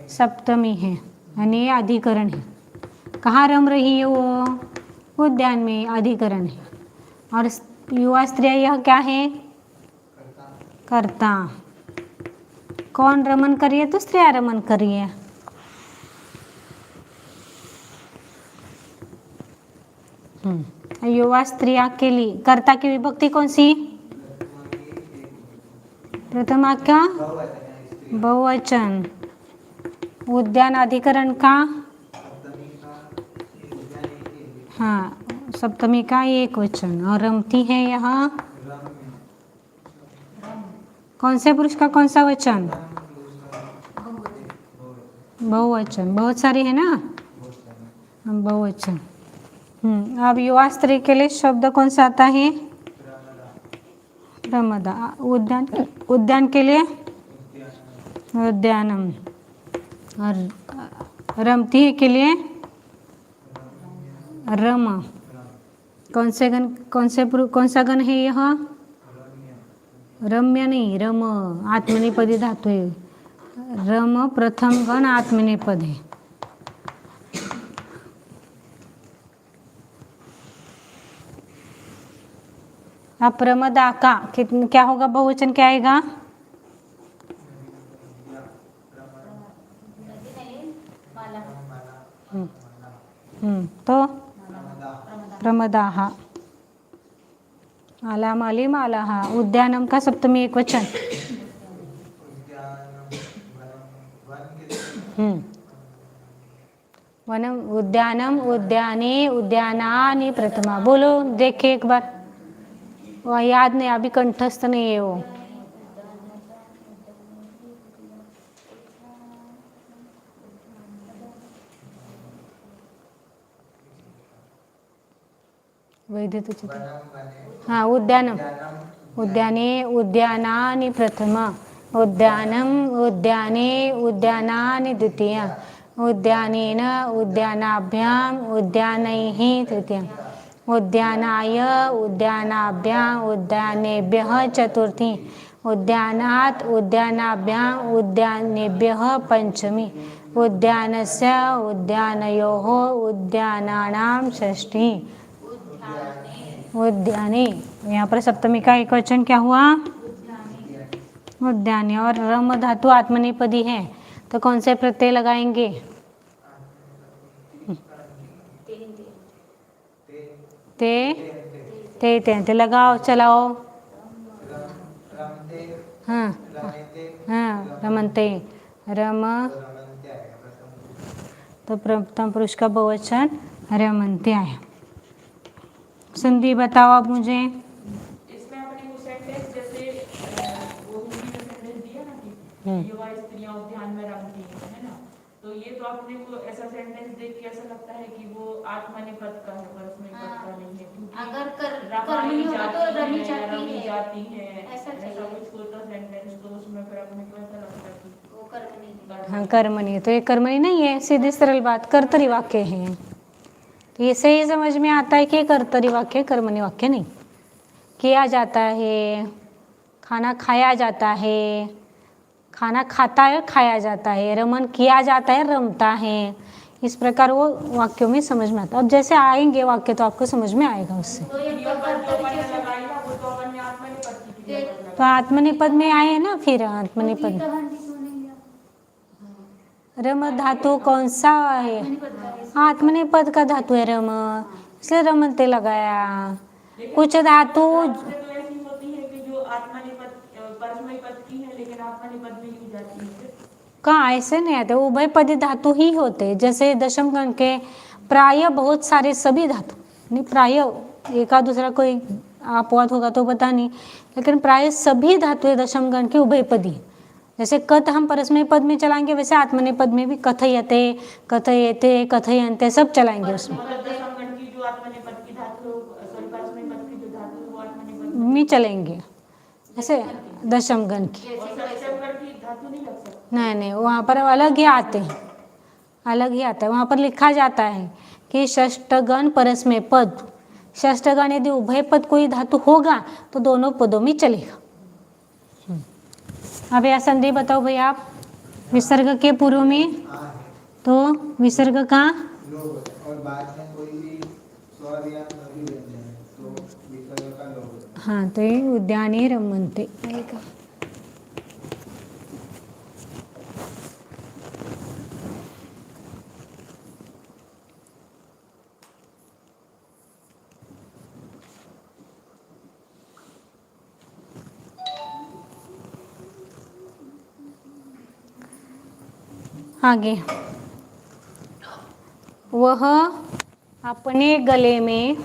सप्तमी है, यानी ये अधिकरण है। कहाँ रम रही है वो, उद्यान में, अधिकरण है। और युवा स्त्रियां, यह क्या है, कर्ता। कौन रमन कर रही है, तो स्त्रियां रमन कर रही है। युवा स्त्रियां के लिए कर्ता की विभक्ति कौन सी, प्रथमा का बहुवचन। उद्यान अधिकरण का, हाँ, सप्तमी का एक वचन। और रमती है यहाँ कौन से पुरुष का कौन सा वचन, बहुवचन। बहुत सारे है ना, बहुवचन। अब युवा स्त्री के लिए शब्द कौन सा आता है? रमदा। उद्यान, उद्यान के लिए उद्यानम। और रमती के लिए रम। कौन सा गण है यह? रम्य नहीं, रम आत्मनेपदी धातु है। रम प्रथम गण आत्मनेपद है। अब प्रमदा का क्या होगा? बहुवचन क्या आएगा? तो प्रमदाहा। माला माली मालाहा। उद्यानम का सप्तमी एक वचन। वनम उद्यानम उद्याने उद्यानानि प्रथमा। बोलो देखिए एक बार। वह याद नहीं, अभी कंठस्थ नहीं है वो। वैद्य तुझे हाँ, उद्यानम उद्याने उद्यानानि प्रथमा। उद्यानम उद्याने उद्यानानि द्वितीया। उद्यानेन उद्यानाभ्याम उद्यानैः तृतीया। उद्यानाय उद्यानाभ्याम उद्यानेभ्यः चतुर्थी। उद्यानात् उद्यानाभ्याम उद्यानेभ्यः पंचमी। उद्यानस्य उद्यानयोः उद्यानानां षष्ठी। उद्याने, यहाँ पर सप्तमी का एक वचन क्या हुआ? उद्याने। और रम धातु आत्मनेपदी है, तो कौन से प्रत्यय लगाएंगे? ते लगाओ, चलाओ। हाँ हाँ, रमनते। रम तो प्रथम पुरुष का बहुवचन रमनते आया। संधि बताओ अब मुझे। इसमें अपने वो सेंटेंस जैसे वो हिंदी में सेंटेंस दिया ना कि युवा स्त्रियां उद्यान में रमती है ना, तो ये तो अपने को ऐसा सेंटेंस देख के ऐसा लगता है कि वो आत्मनेपद का है, परस्मैपद का नहीं है। अगर रमाई कर्मणी होगा तो रमी जाती है ऐसा कुछ होता सेंटेंस, तो उसमें फिर अपने को ऐसा लगता है कि वो कर्मणी। हाँ, कर्मणि। तो ये कर्मणि नहीं है, सीधी सरल बात, कर्तरी वाक्य है। तो ये सही समझ में आता है कि कर्तरी वाक्य, कर्मणि वाक्य नहीं। किया जाता है, खाना खाया जाता है, खाना खाता है, खाया जाता है, रमन किया जाता है, रमता है। इस प्रकार वो वाक्यों में समझ में आता है। अब जैसे आएंगे वाक्य तो आपको समझ में आएगा उससे। तो आत्मनेपद में आए हैं ना, फिर आत्मनेपद। रम धातु कौन सा है? आत्मनेपद का धातु है रम, इसलिए रमनते लगाया। कुछ धातु कहाँ ऐसे नहीं आते, उभयपदी धातु ही होते। जैसे दशम गण के प्राय बहुत सारे सभी धातु नहीं, प्राय एका दूसरा कोई अपवाद होगा तो पता नहीं, लेकिन प्राय सभी धातु दशम गण के उभयपदी। जैसे कथ हम परस्मय पद में चलाएंगे, वैसे आत्मनेय पद में भी कथयते, कथयते, कथयन्ते सब चलाएंगे उसमें में चलेंगे। ऐसे दशम गण की नहीं, वहाँ पर अलग ही आते हैं, अलग ही आता है। वहाँ पर लिखा जाता है कि षष्ठगण परस्मय पद, षष्ठगण यदि उभय पद कोई धातु होगा तो दोनों पदों में चलेगा। अब यह संधि बताओ भैया आप। विसर्ग के पूर्व में तो विसर्ग का और बाद में कोई भी स्वर या नदी लेते हैं तो विसर्ग का लोग। हाँ, तो ये उद्याने रमन्ते आएगा। आगे, वह अपने गले में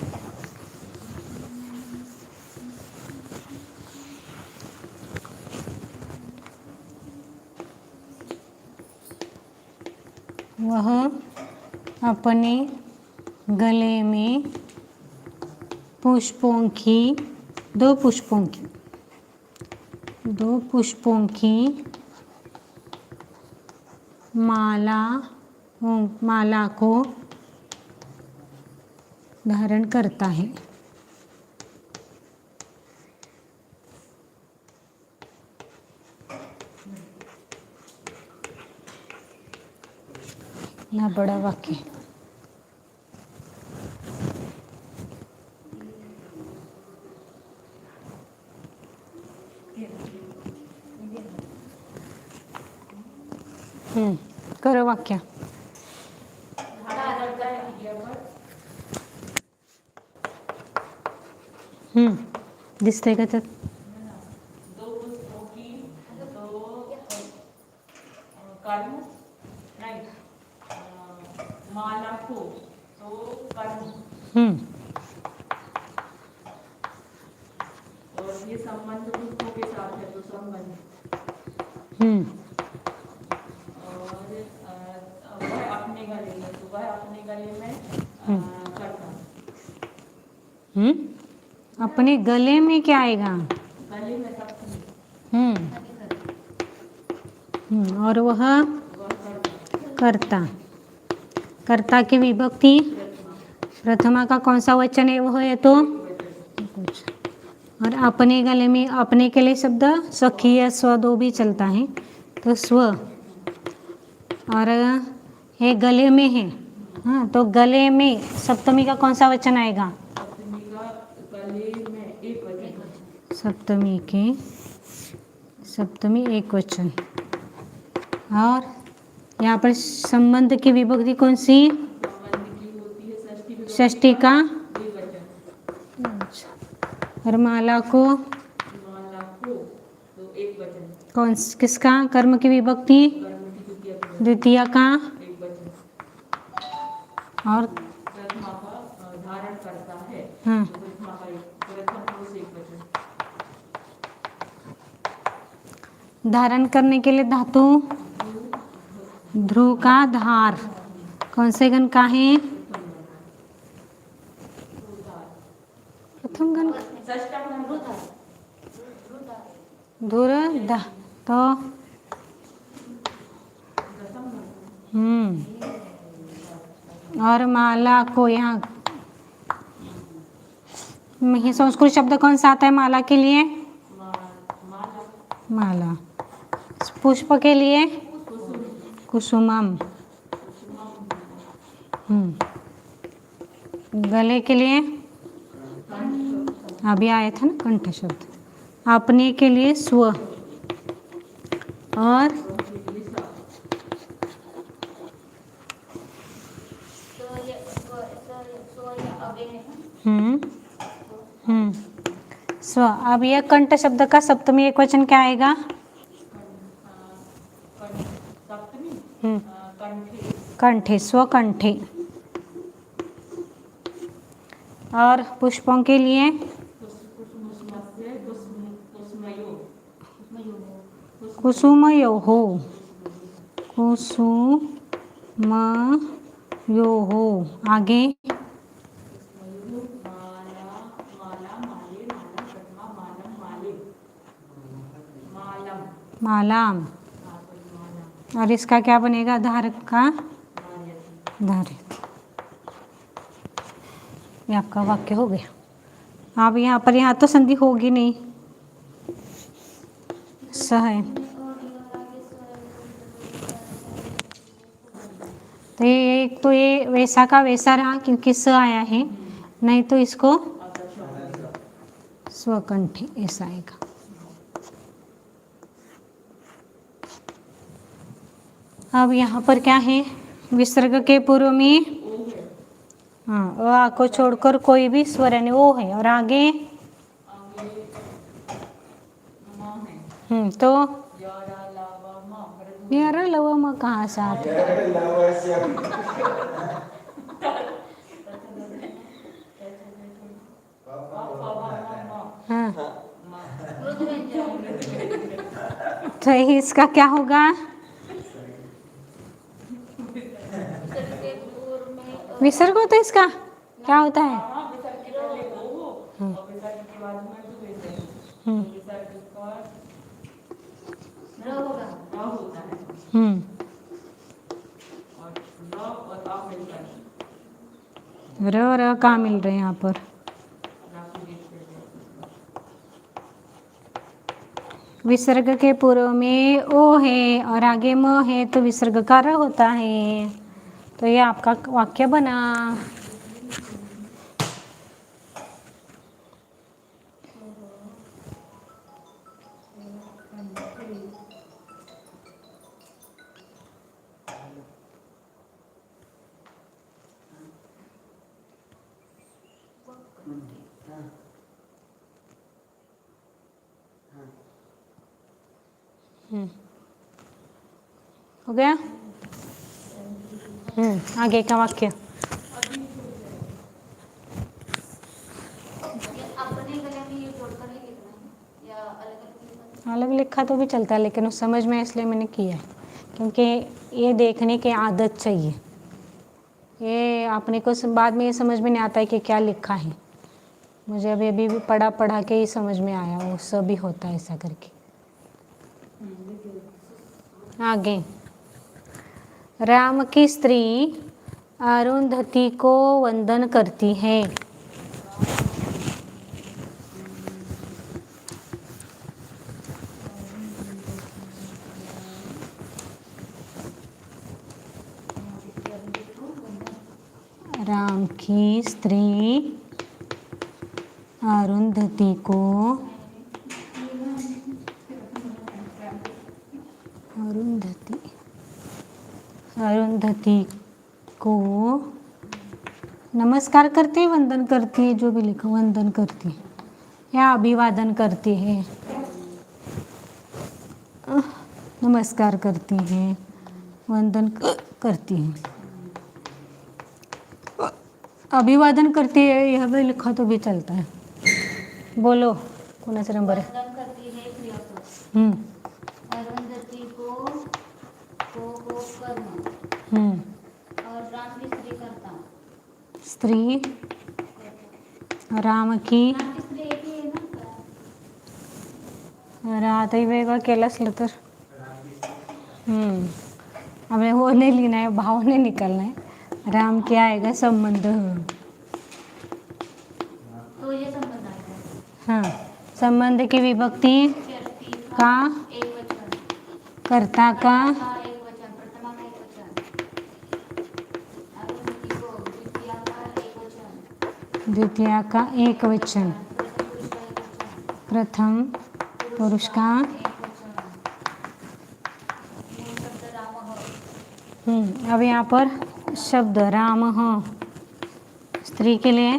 वह अपने गले में पुष्पों की दो पुष्पों की माला को धारण करता है। ना बड़ा वाक्य। करो वाक्य। दिसतंय का त्यात? दो पुष्पों की दो कर्म नहीं माला को तो कर्म और ये संबंध पुष्पों के साथ है तो संबंध और वह अपने गले में तो वह अपने गले में करता अपने गले में क्या आएगा? गले में सप्तमी और वह कर्ता की विभक्ति प्रथमा का कौन सा वचन है? वह है तो और अपने गले में अपने के लिए शब्द स्वकीय स्व दो भी चलता है तो स्व और ये गले में है। हाँ तो गले में सप्तमी का कौन सा वचन आएगा? सप्तमी का गले में एक वचन सप्तमी एक वचन। और यहाँ पर संबंध की विभक्ति कौन सी? संबंध की होती है षष्ठी का द्विवचन और माला को तो एक वचन किसका? कर्म की विभक्ति कर्म की द्वितीय का एक वचन और प्रथमा का धारण करता है हाँ तो प्रथमा का प्रथम पुरुष एक वचन धारण करने के लिए धातु ध्रुव का धार कौन से गण का है? प्रथम गण धुर धा तो और माला को यहाँ संस्कृत शब्द कौन सा आता है माला के लिए? माला। पुष्प के लिए कुसुमम। गले के लिए अभी आया था ना कंठ शब्द। अपने के लिए स्व और स्व। अब यह कंठ शब्द का सप्तमी एक वचन क्या आएगा? कंठे स्वकंठे। और पुष्पों के लिए कुसुमयो हो आगे मालाम। और इसका क्या बनेगा? धारक का धारित। ये आपका वाक्य हो गया। अब यहाँ पर यहाँ तो संधि होगी नहीं स है तो ये एक तो ये वैसा का वैसा रहा क्योंकि स आया है नहीं तो इसको स्वकंठी ऐसा आएगा। अब यहाँ पर क्या है? विसर्ग के पूर्व में हाँ आ को छोड़कर कोई भी स्वर है वो है और आगे तो यारा लवा माँ कहाँ से आते? हाँ तो इसका क्या होगा? विसर्ग होता है इसका? क्या होता है? हाँ, विसर्ग के पहले ओ हो और विसर्ग के बाद में जो होते हैं, तो विसर्ग का र होगा। र होता है हम्म। और र और आ मिलता है। र कहाँ मिल रहे हैं यहाँ पर? राखी देखते हैं। विसर्ग के पूर्व में ओ है और आगे म है तो विसर्ग का र होता है। तो ये आपका वाक्य बना। हो गया? आगे का वाक्य। ये अपने गले में ये जोड़कर ही लिखना है या अलग अलग लिखना है? अलग लिखा तो भी चलता है लेकिन उस समझ में इसलिए मैंने किया है क्योंकि ये देखने की आदत चाहिए। ये अपने को बाद में ये समझ में नहीं आता है कि क्या लिखा है। मुझे अभी अभी भी पढ़ा के ही समझ में आया वो सभी होता है ऐसा करके। आगे, राम की स्त्री अरुंधति को वंदन करती है। राम की स्त्री अरुंधति को अरुंधति को नमस्कार करती है, वंदन करती है, जो भी लिखा वंदन करती है या अभिवादन करती है। नमस्कार करती है, वंदन करती है, अभिवादन करती है, यह भी लिखा तो भी चलता है। बोलो कौन सा नंबर है? वंदन करती है क्रियापद। अरुंधति को कर्म और राम की स्त्री करता। स्त्री राम की राम की स्त्री एक ही है ना? राहतही वेगळं केलं असलं तर हमें वो नहीं लेना है, भाव नहीं निकलना है। राम क्या आएगा संबंध। तो ये संबंध आएगा। हाँ, संबंध की विभक्ति व्यक्ति का एक वचन, कर्ता का एक वचन, प्रथमा का एक वचन, अरुंधति को द्वितीया का एक वचन, द्वितीया का एक वचन, प्रथम पुरुष का एक वचन, मूल शब्द रामः। अब यहाँ पर शब्द राम हो, स्त्री के लिए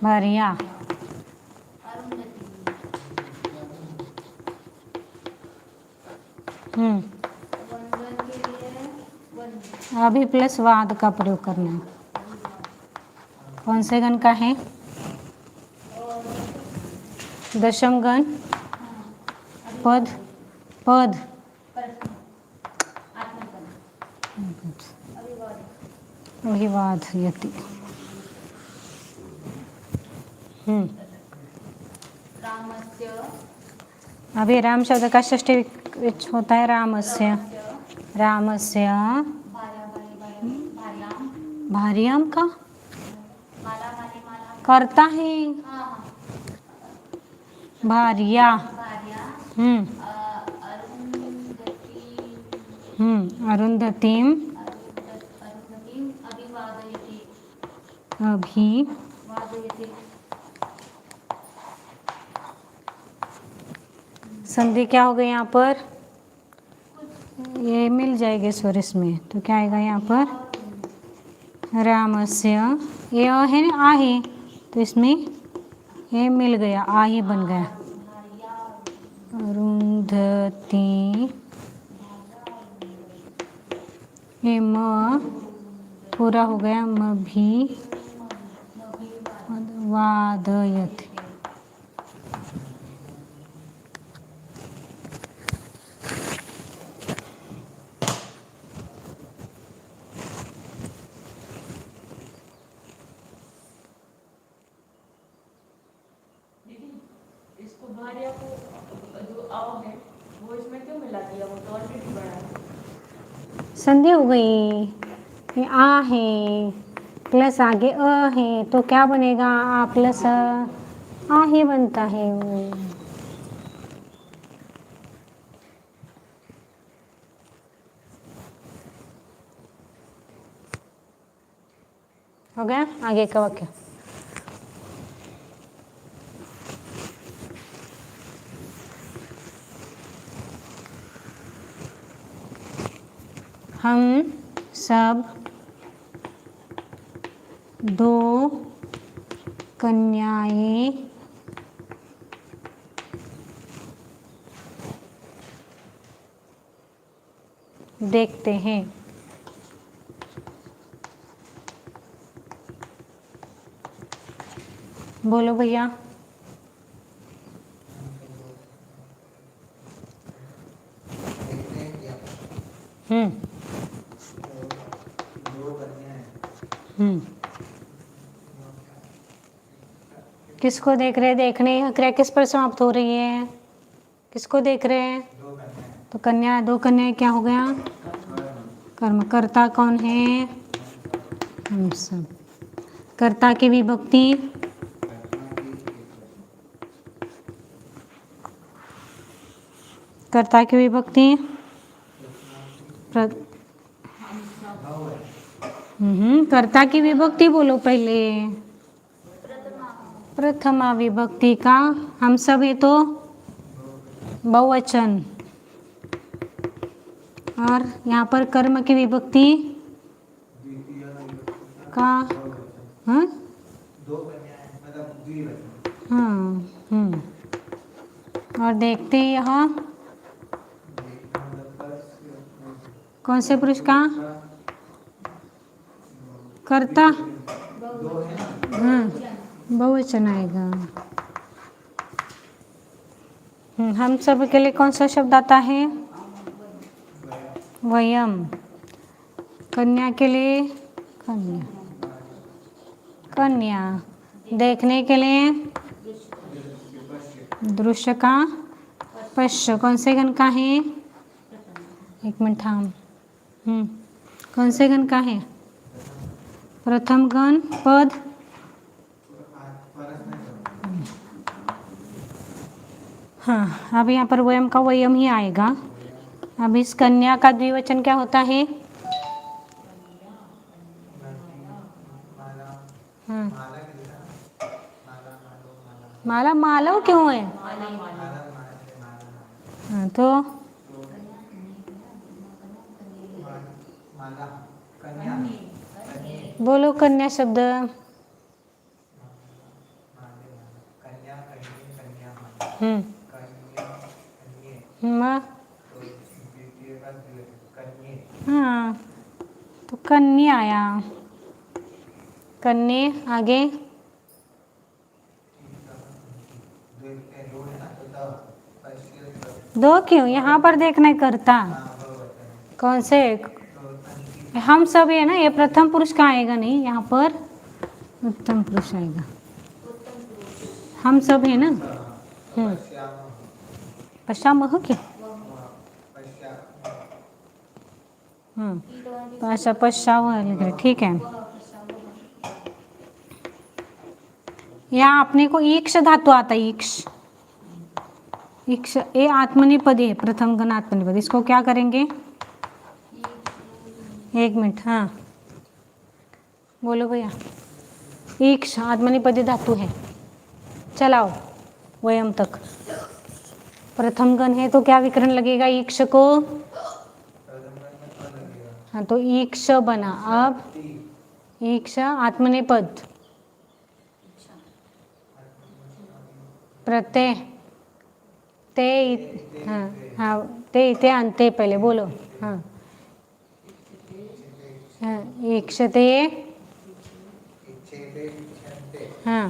भार्या, अरुंधति वंदन के लिए वंदन। अभी प्लस वाद का प्रयोग करना है। कौन से गण का है? दशम गण पद पद अभिवाद यति। रामस्य अभी राम शब्द का षष्ठी विच होता है रामस्य। रामस्य भार्याम का माला माली माला करता है भार्या। भार्या अरुंधति अरुंधतिम अरुंधतिम अभिवादयति अभिवादयति। संधि क्या हो गई यहाँ पर? ये मिल जाएगी स्वर इसमें, तो क्या आएगा यहाँ पर? रामस्य ये है ना आ है, तो इसमें ये मिल गया, आ ही बन गया। अरुंधति ये म पूरा हो गया, म भी वादयति। कार्य को जो अ है वो इसमें क्यों मिला दिया, वो तो ऑलरेडी बड़ा है। संधि हो गई, ये आ है प्लस आगे अ है तो क्या बनेगा, आ प्लस आ ही बनता है वो। हो गया, आगे का वाक्य। हम सब दो कन्याएं देखते हैं। बोलो भैया। देखते हैं क्या हम्म दो कन्याएं हम्म किसको देख रहे हैं, देखने की क्रिया किस पर समाप्त हो रही है, किसको देख रहे हैं, दो कन्याएं तो कन्या, दो कन्या क्या हो गया, कर्म। कर्ता कौन है, हम सब। कर्ता की विभक्ति, कर्ता की विभक्ति कर्ता की विभक्ति बोलो पहले। प्रथमा विभक्ति का हम सब है तो बहुवचन, और यहाँ पर कर्म की विभक्ति का हाँ दो कन्याएं मतलब द्विवचन। हाँ और देखते हैं यहाँ कौन से पुरुष का, कर्ता, हाँ बहुवचन आएगा। हम सब के लिए कौन सा शब्द आता है, वयम। कन्या के लिए कन्या, कन्या। देखने के लिए दृश्य का पश्य। कौन से गण का है, एक मिनट थाम, कौन से गण का है, प्रथम गण पद। हाँ अब यहाँ पर वयम का वयम ही आएगा। अब इस कन्या का द्विवचन क्या होता है, माला। मालव क्यों है, हाँ तो बोलो कन्या शब्द। हाँ तो कन्या आया, कन्या। आगे दो क्यों, यहाँ पर देखना करता कौन से, हम सब है ना, ये प्रथम पुरुष का आएगा नहीं, यहाँ पर उत्तम पुरुष आएगा। हम सब है ना, पश्चामह क्या, अच्छा पश्चावह लिख रहे, ठीक है। यहाँ अपने को ईक्ष धातु आता है, ईक्ष। ईक्ष ये आत्मनिपद है, प्रथम गण आत्मनिपद। इसको क्या करेंगे, एक मिनट, हाँ बोलो भैया। ईक्ष आत्मनिपदी धातु है, चलाओ वयम तक। प्रथम गण है तो क्या विकरण लगेगा ईक्ष को, हाँ तो ईक्ष बना। अब ईक्ष आत्मनेपद, प्रत्यय ते, हाँ हाँ ते अंते पहले बोलो, हाँ हाँ ईक्षते, हाँ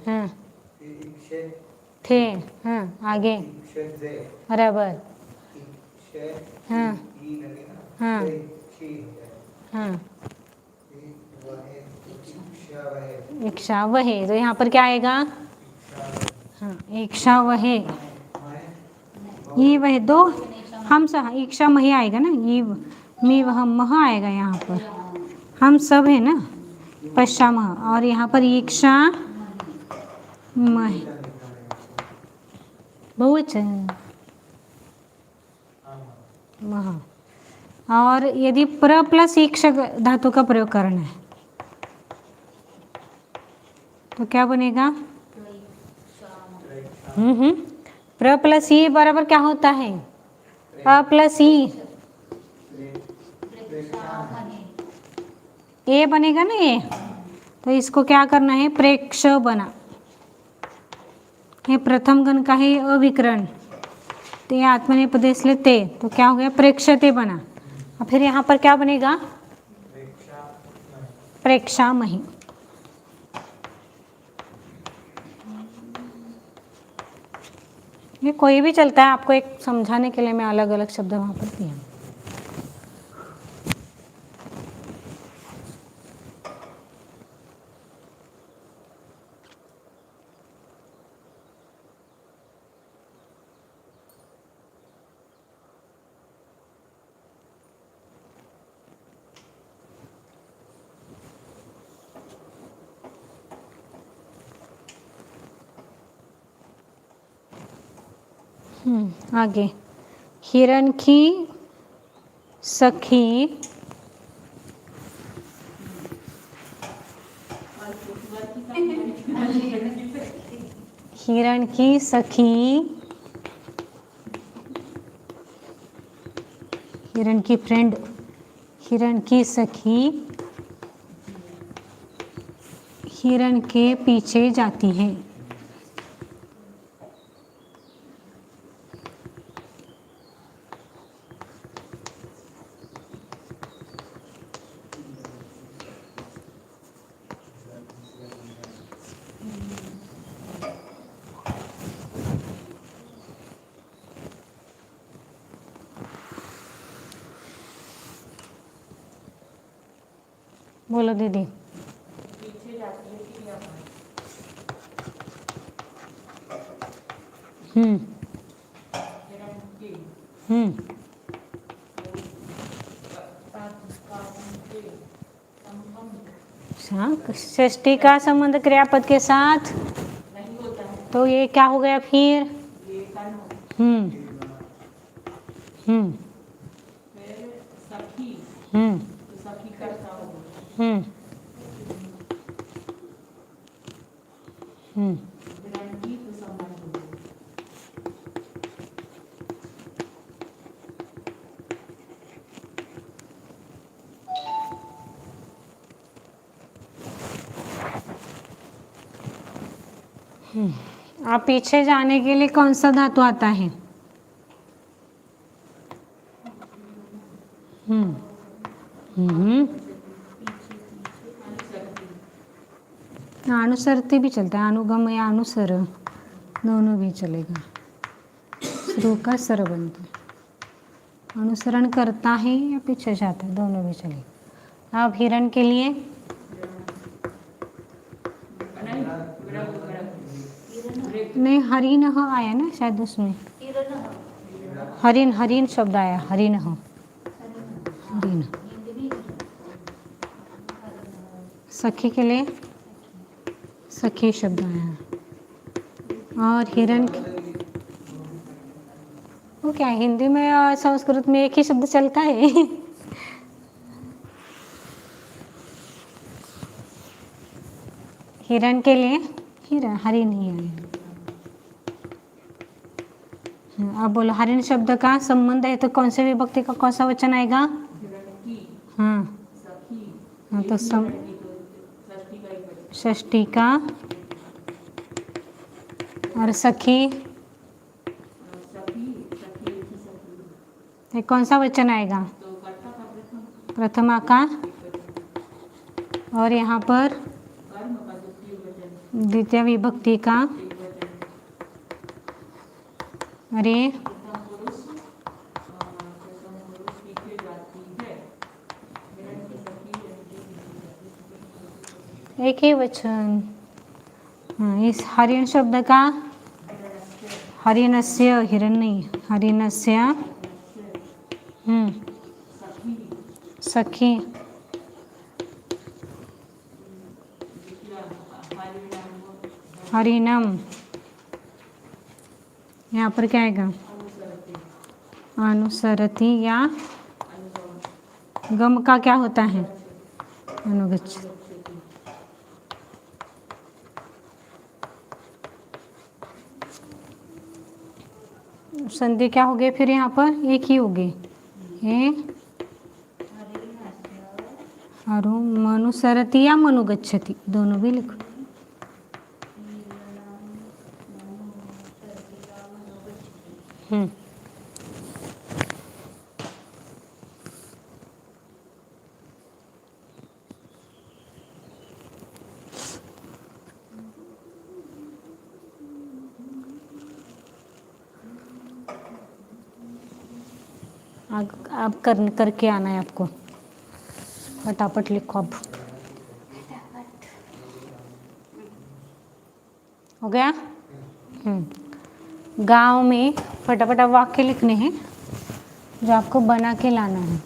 हाँ थे, हाँ आगे बराबर, हाँ हाँ हाँ इच्छा वह, तो यहाँ पर क्या आएगा, हाँ इक्षा वहे, ये वह दो हम सब इक्षा मही आएगा ना, ये मी वह मह आएगा यहाँ पर, हम सब है ना पश्चामह, और यहाँ पर इक्षा मह बहुवचन मह। और यदि प्र प्लस इक्षा धातु का प्रयोग करना है तो क्या बनेगा? प्र प्लस ई बराबर क्या होता है? अ प्लस ई, ए बनेगा ना ये, तो इसको क्या करना है? प्रेक्ष बना, ये प्रथम गण का है अविकरण, तो ये आत्मनेपदेश लेते तो क्या हो गया? प्रेक्षते बना। और फिर यहाँ पर क्या बनेगा? प्रेक्षामहि। ये कोई भी चलता है, आपको एक समझाने के लिए मैं अलग अलग शब्द वहाँ पर दिया। आगे हिरण की सखी हिरण की सखी, हिरण की फ्रेंड, हिरण की सखी हिरण के पीछे जाती है। बोलो दीदी। पीछे जाती है कि क्या? षष्ठी का संबंध क्रियापद के साथ नहीं होता है, तो ये क्या हो गया फिर? ये कर्म। फिर सखी, तो सखी करता होगा। हिरण की तो संबंध होगा। आप पीछे जाने के लिए कौन सा धातु आता है? अनुसरती भी चलता है, अनुगम या अनुसर दोनों भी चलेगा। शुरू का सर बनता है, अनुसरण करता है या पीछे जाता है, दोनों भी चलेगा। अब हिरण के लिए नहीं, हरिण आया ना शायद उसमें, हरिण हरिण शब्द आया, हरिण हरिण। सखी के लिए सखी शब्द आया। और हिरण वो क्या है, हिंदी में और संस्कृत में एक ही शब्द चलता है। हिरण के लिए हिरण, हरिण ही आया। अब बोलो, हरिण शब्द का संबंध है तो कौन से विभक्ति का कौन सा वचन आएगा? हाँ तो षष्ठी का, और सखी ये कौन सा वचन आएगा? प्रथमा का, और यहाँ पर द्वितीय विभक्ति का। अरे एक ही वचन। हाँ, इस हरिण शब्द का हरिणस्य हिरण्य हरिणस्य सखी हरिणम, यहाँ पर क्या आएगा? अनुसरति या गम का क्या होता है? अनुगच्छति। संधि क्या हो गए फिर यहाँ पर? एक ही हो गई। ये हरु मनुसरति या मनुगच्छति, दोनों भी लिखो। अब करके आना है आपको, फटाफट लिखो अब। हो गया? गांव में फटाफट अब वाक्य लिखने हैं जो आपको बना के लाना है।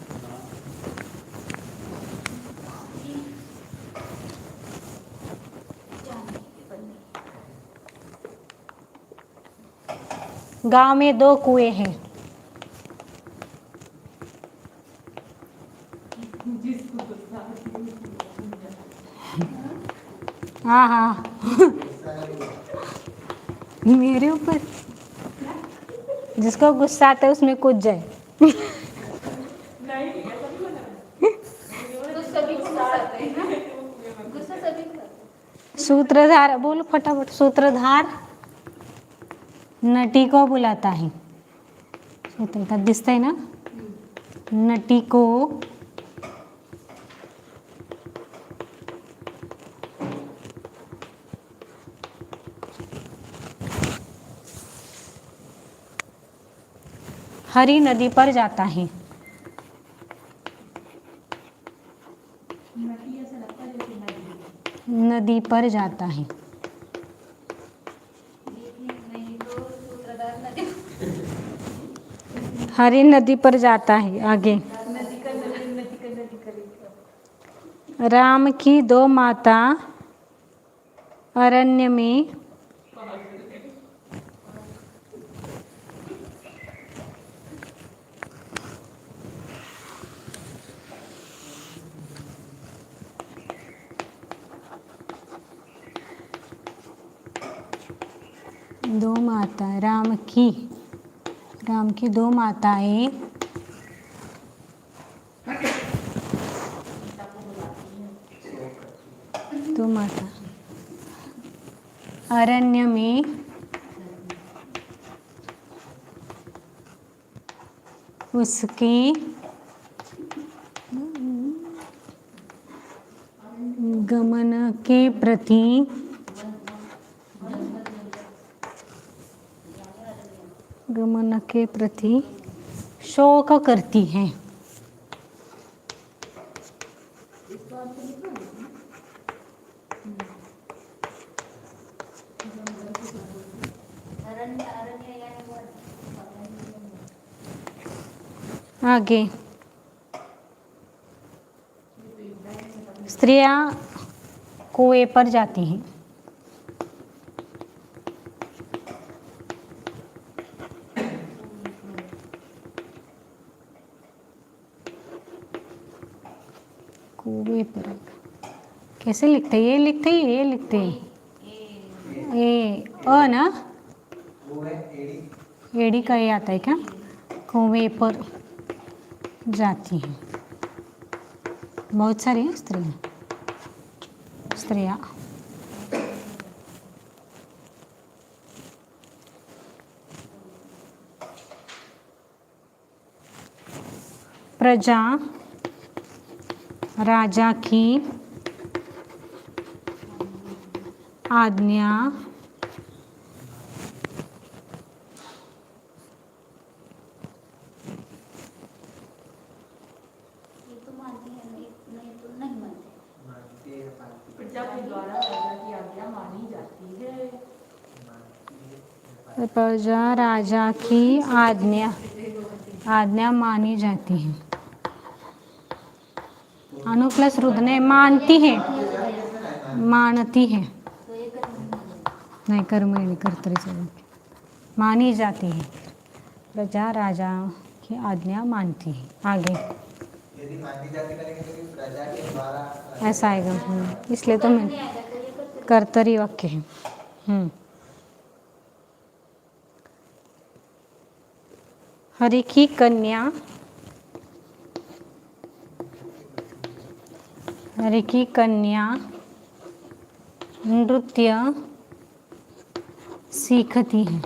गांव में 2 कुएं हैं। हाँ हाँ मेरे ऊपर, जिसको गुस्सा आता है उसमें कूद जाए। सूत्रधार बोलो फटाफट। सूत्रधार नटी को बुलाता है। सूत्रधार दिसतंय ना? नटी को हरी नदी पर जाता है। नदी पर जाता है। हरी नदी पर जाता है। आगे राम की 2 माता अरण्य में दो माता राम की 2 माताएं दो माता अरण्य में उसके गमन के प्रति शोक करती हैं। आगे स्त्रियां कुएं पर जाती हैं। कुएं पर कैसे लिखते हैं? ये लिखते हैं, ये लिखते हैं ए अ ना, वो है एड़ी। एड़ी का ये आता है क्या? कुएं पर जाती हैं। बहुत सारी हैं स्त्रियां। प्रजा राजा की आज्ञा प्रजा के द्वारा राजा की आज्ञा मानी जाती है। प्रजा राजा की आज्ञा मानी जाती है। अनु प्लस रुदने मानती है, मानती है, तो ये कर्मणी नहीं कर्मणी कर्तरी से मानी जाती है। प्रजा राजा की आज्ञा मानती है। आगे यदि मानी जाती करेंगे तो प्रजा के द्वारा ऐसा आएगा। इसलिए तो मैं आएगा तो ये कर्तरी कर्तरी वाक्य है। हरि की कन्या, हरि की कन्या नृत्य सीखती है।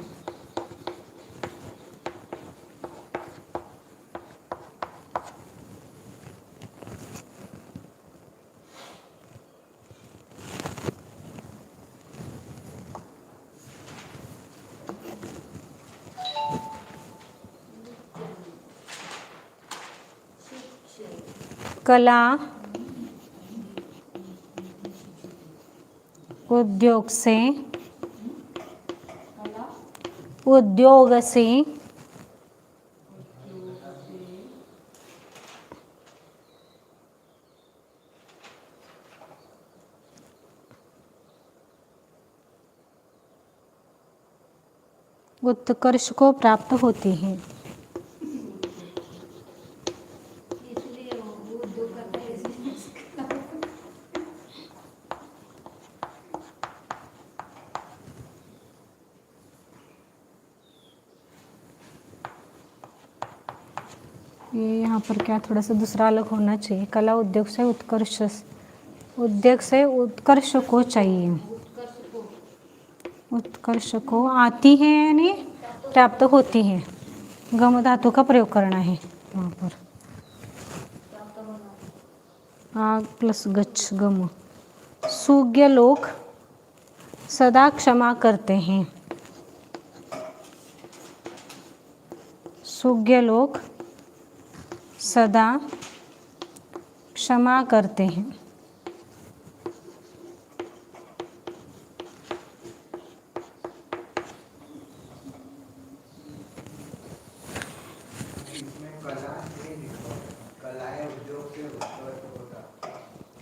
कला उद्योग से उत्कर्ष को प्राप्त होती है। इसलिए वो उद्योग करता है इसलिए ये यहाँ पर क्या थोड़ा सा दूसरा अलग होना चाहिए। कला उद्योग से उत्कर्ष को चाहिए। उत्कर्ष को आती है यानी प्राप्त होती है। गम धातु का प्रयोग करना है वहाँ पर। आग प्लस गच्छ गम। सुज्ञ लोग सदा क्षमा करते हैं। सुज्ञ लोग सदा क्षमा करते हैं। इसमें कला नहीं लिखो, कलाएं उद्योग से उत्कर्ष होता।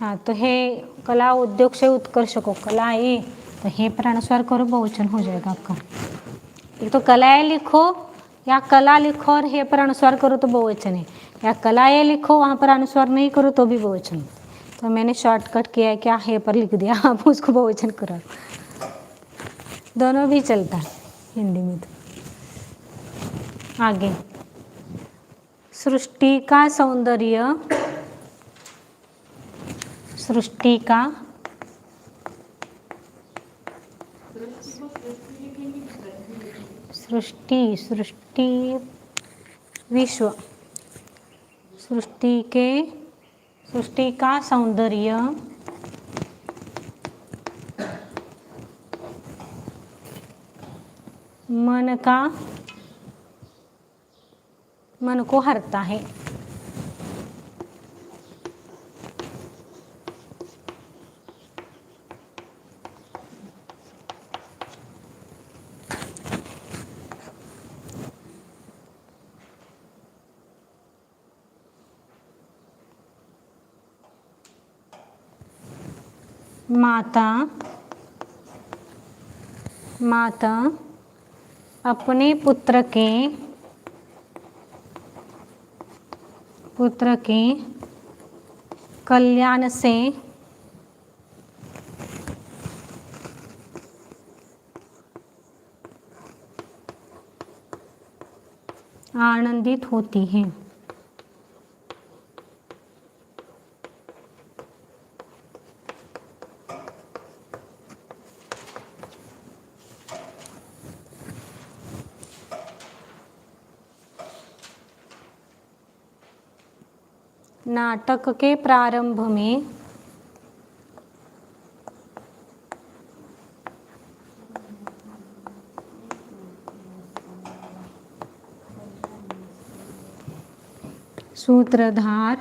हाँ तो हे कला उद्योग से उत्कर्ष को कला ये तो हे पर अनुस्वार करो बहुवचन हो जाएगा आपका। एक तो कलाएं लिखो या कला लिखो और हे पर अनुस्वार करो तो बहुवचन है, या कलाएं लिखो वहाँ पर अनुस्वार नहीं करो तो भी बहुवचन। तो मैंने शॉर्टकट किया है क्या हे पर लिख दिया, आप उसको बहुवचन करो। दोनों भी चलता है हिंदी में। तो आगे सृष्टि का सौंदर्य, सृष्टि का सृष्टि विश्व, सृष्टि का सौंदर्य मन को हरता है। माता अपने पुत्र के कल्याण से आनंदित होती है। नाटक के प्रारंभ में सूत्रधार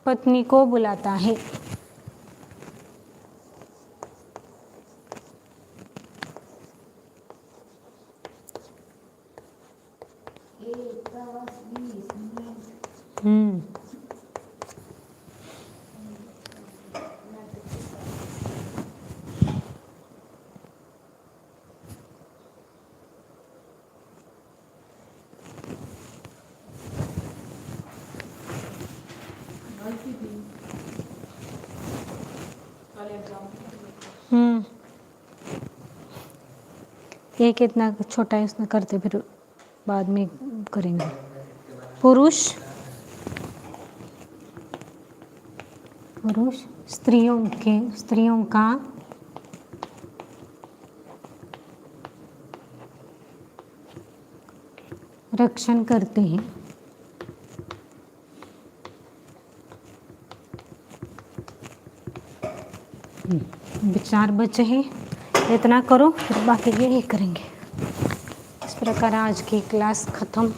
पत्नी को बुलाता है। हम्म हम्म ये कितना छोटा है उसने करते फिर बाद में करेंगे। पुरुष पुरुष स्त्रियों का रक्षण करते हैं। विचार बचे हैं, इतना करो फिर बाकी ये करेंगे। इस प्रकार आज की क्लास खत्म।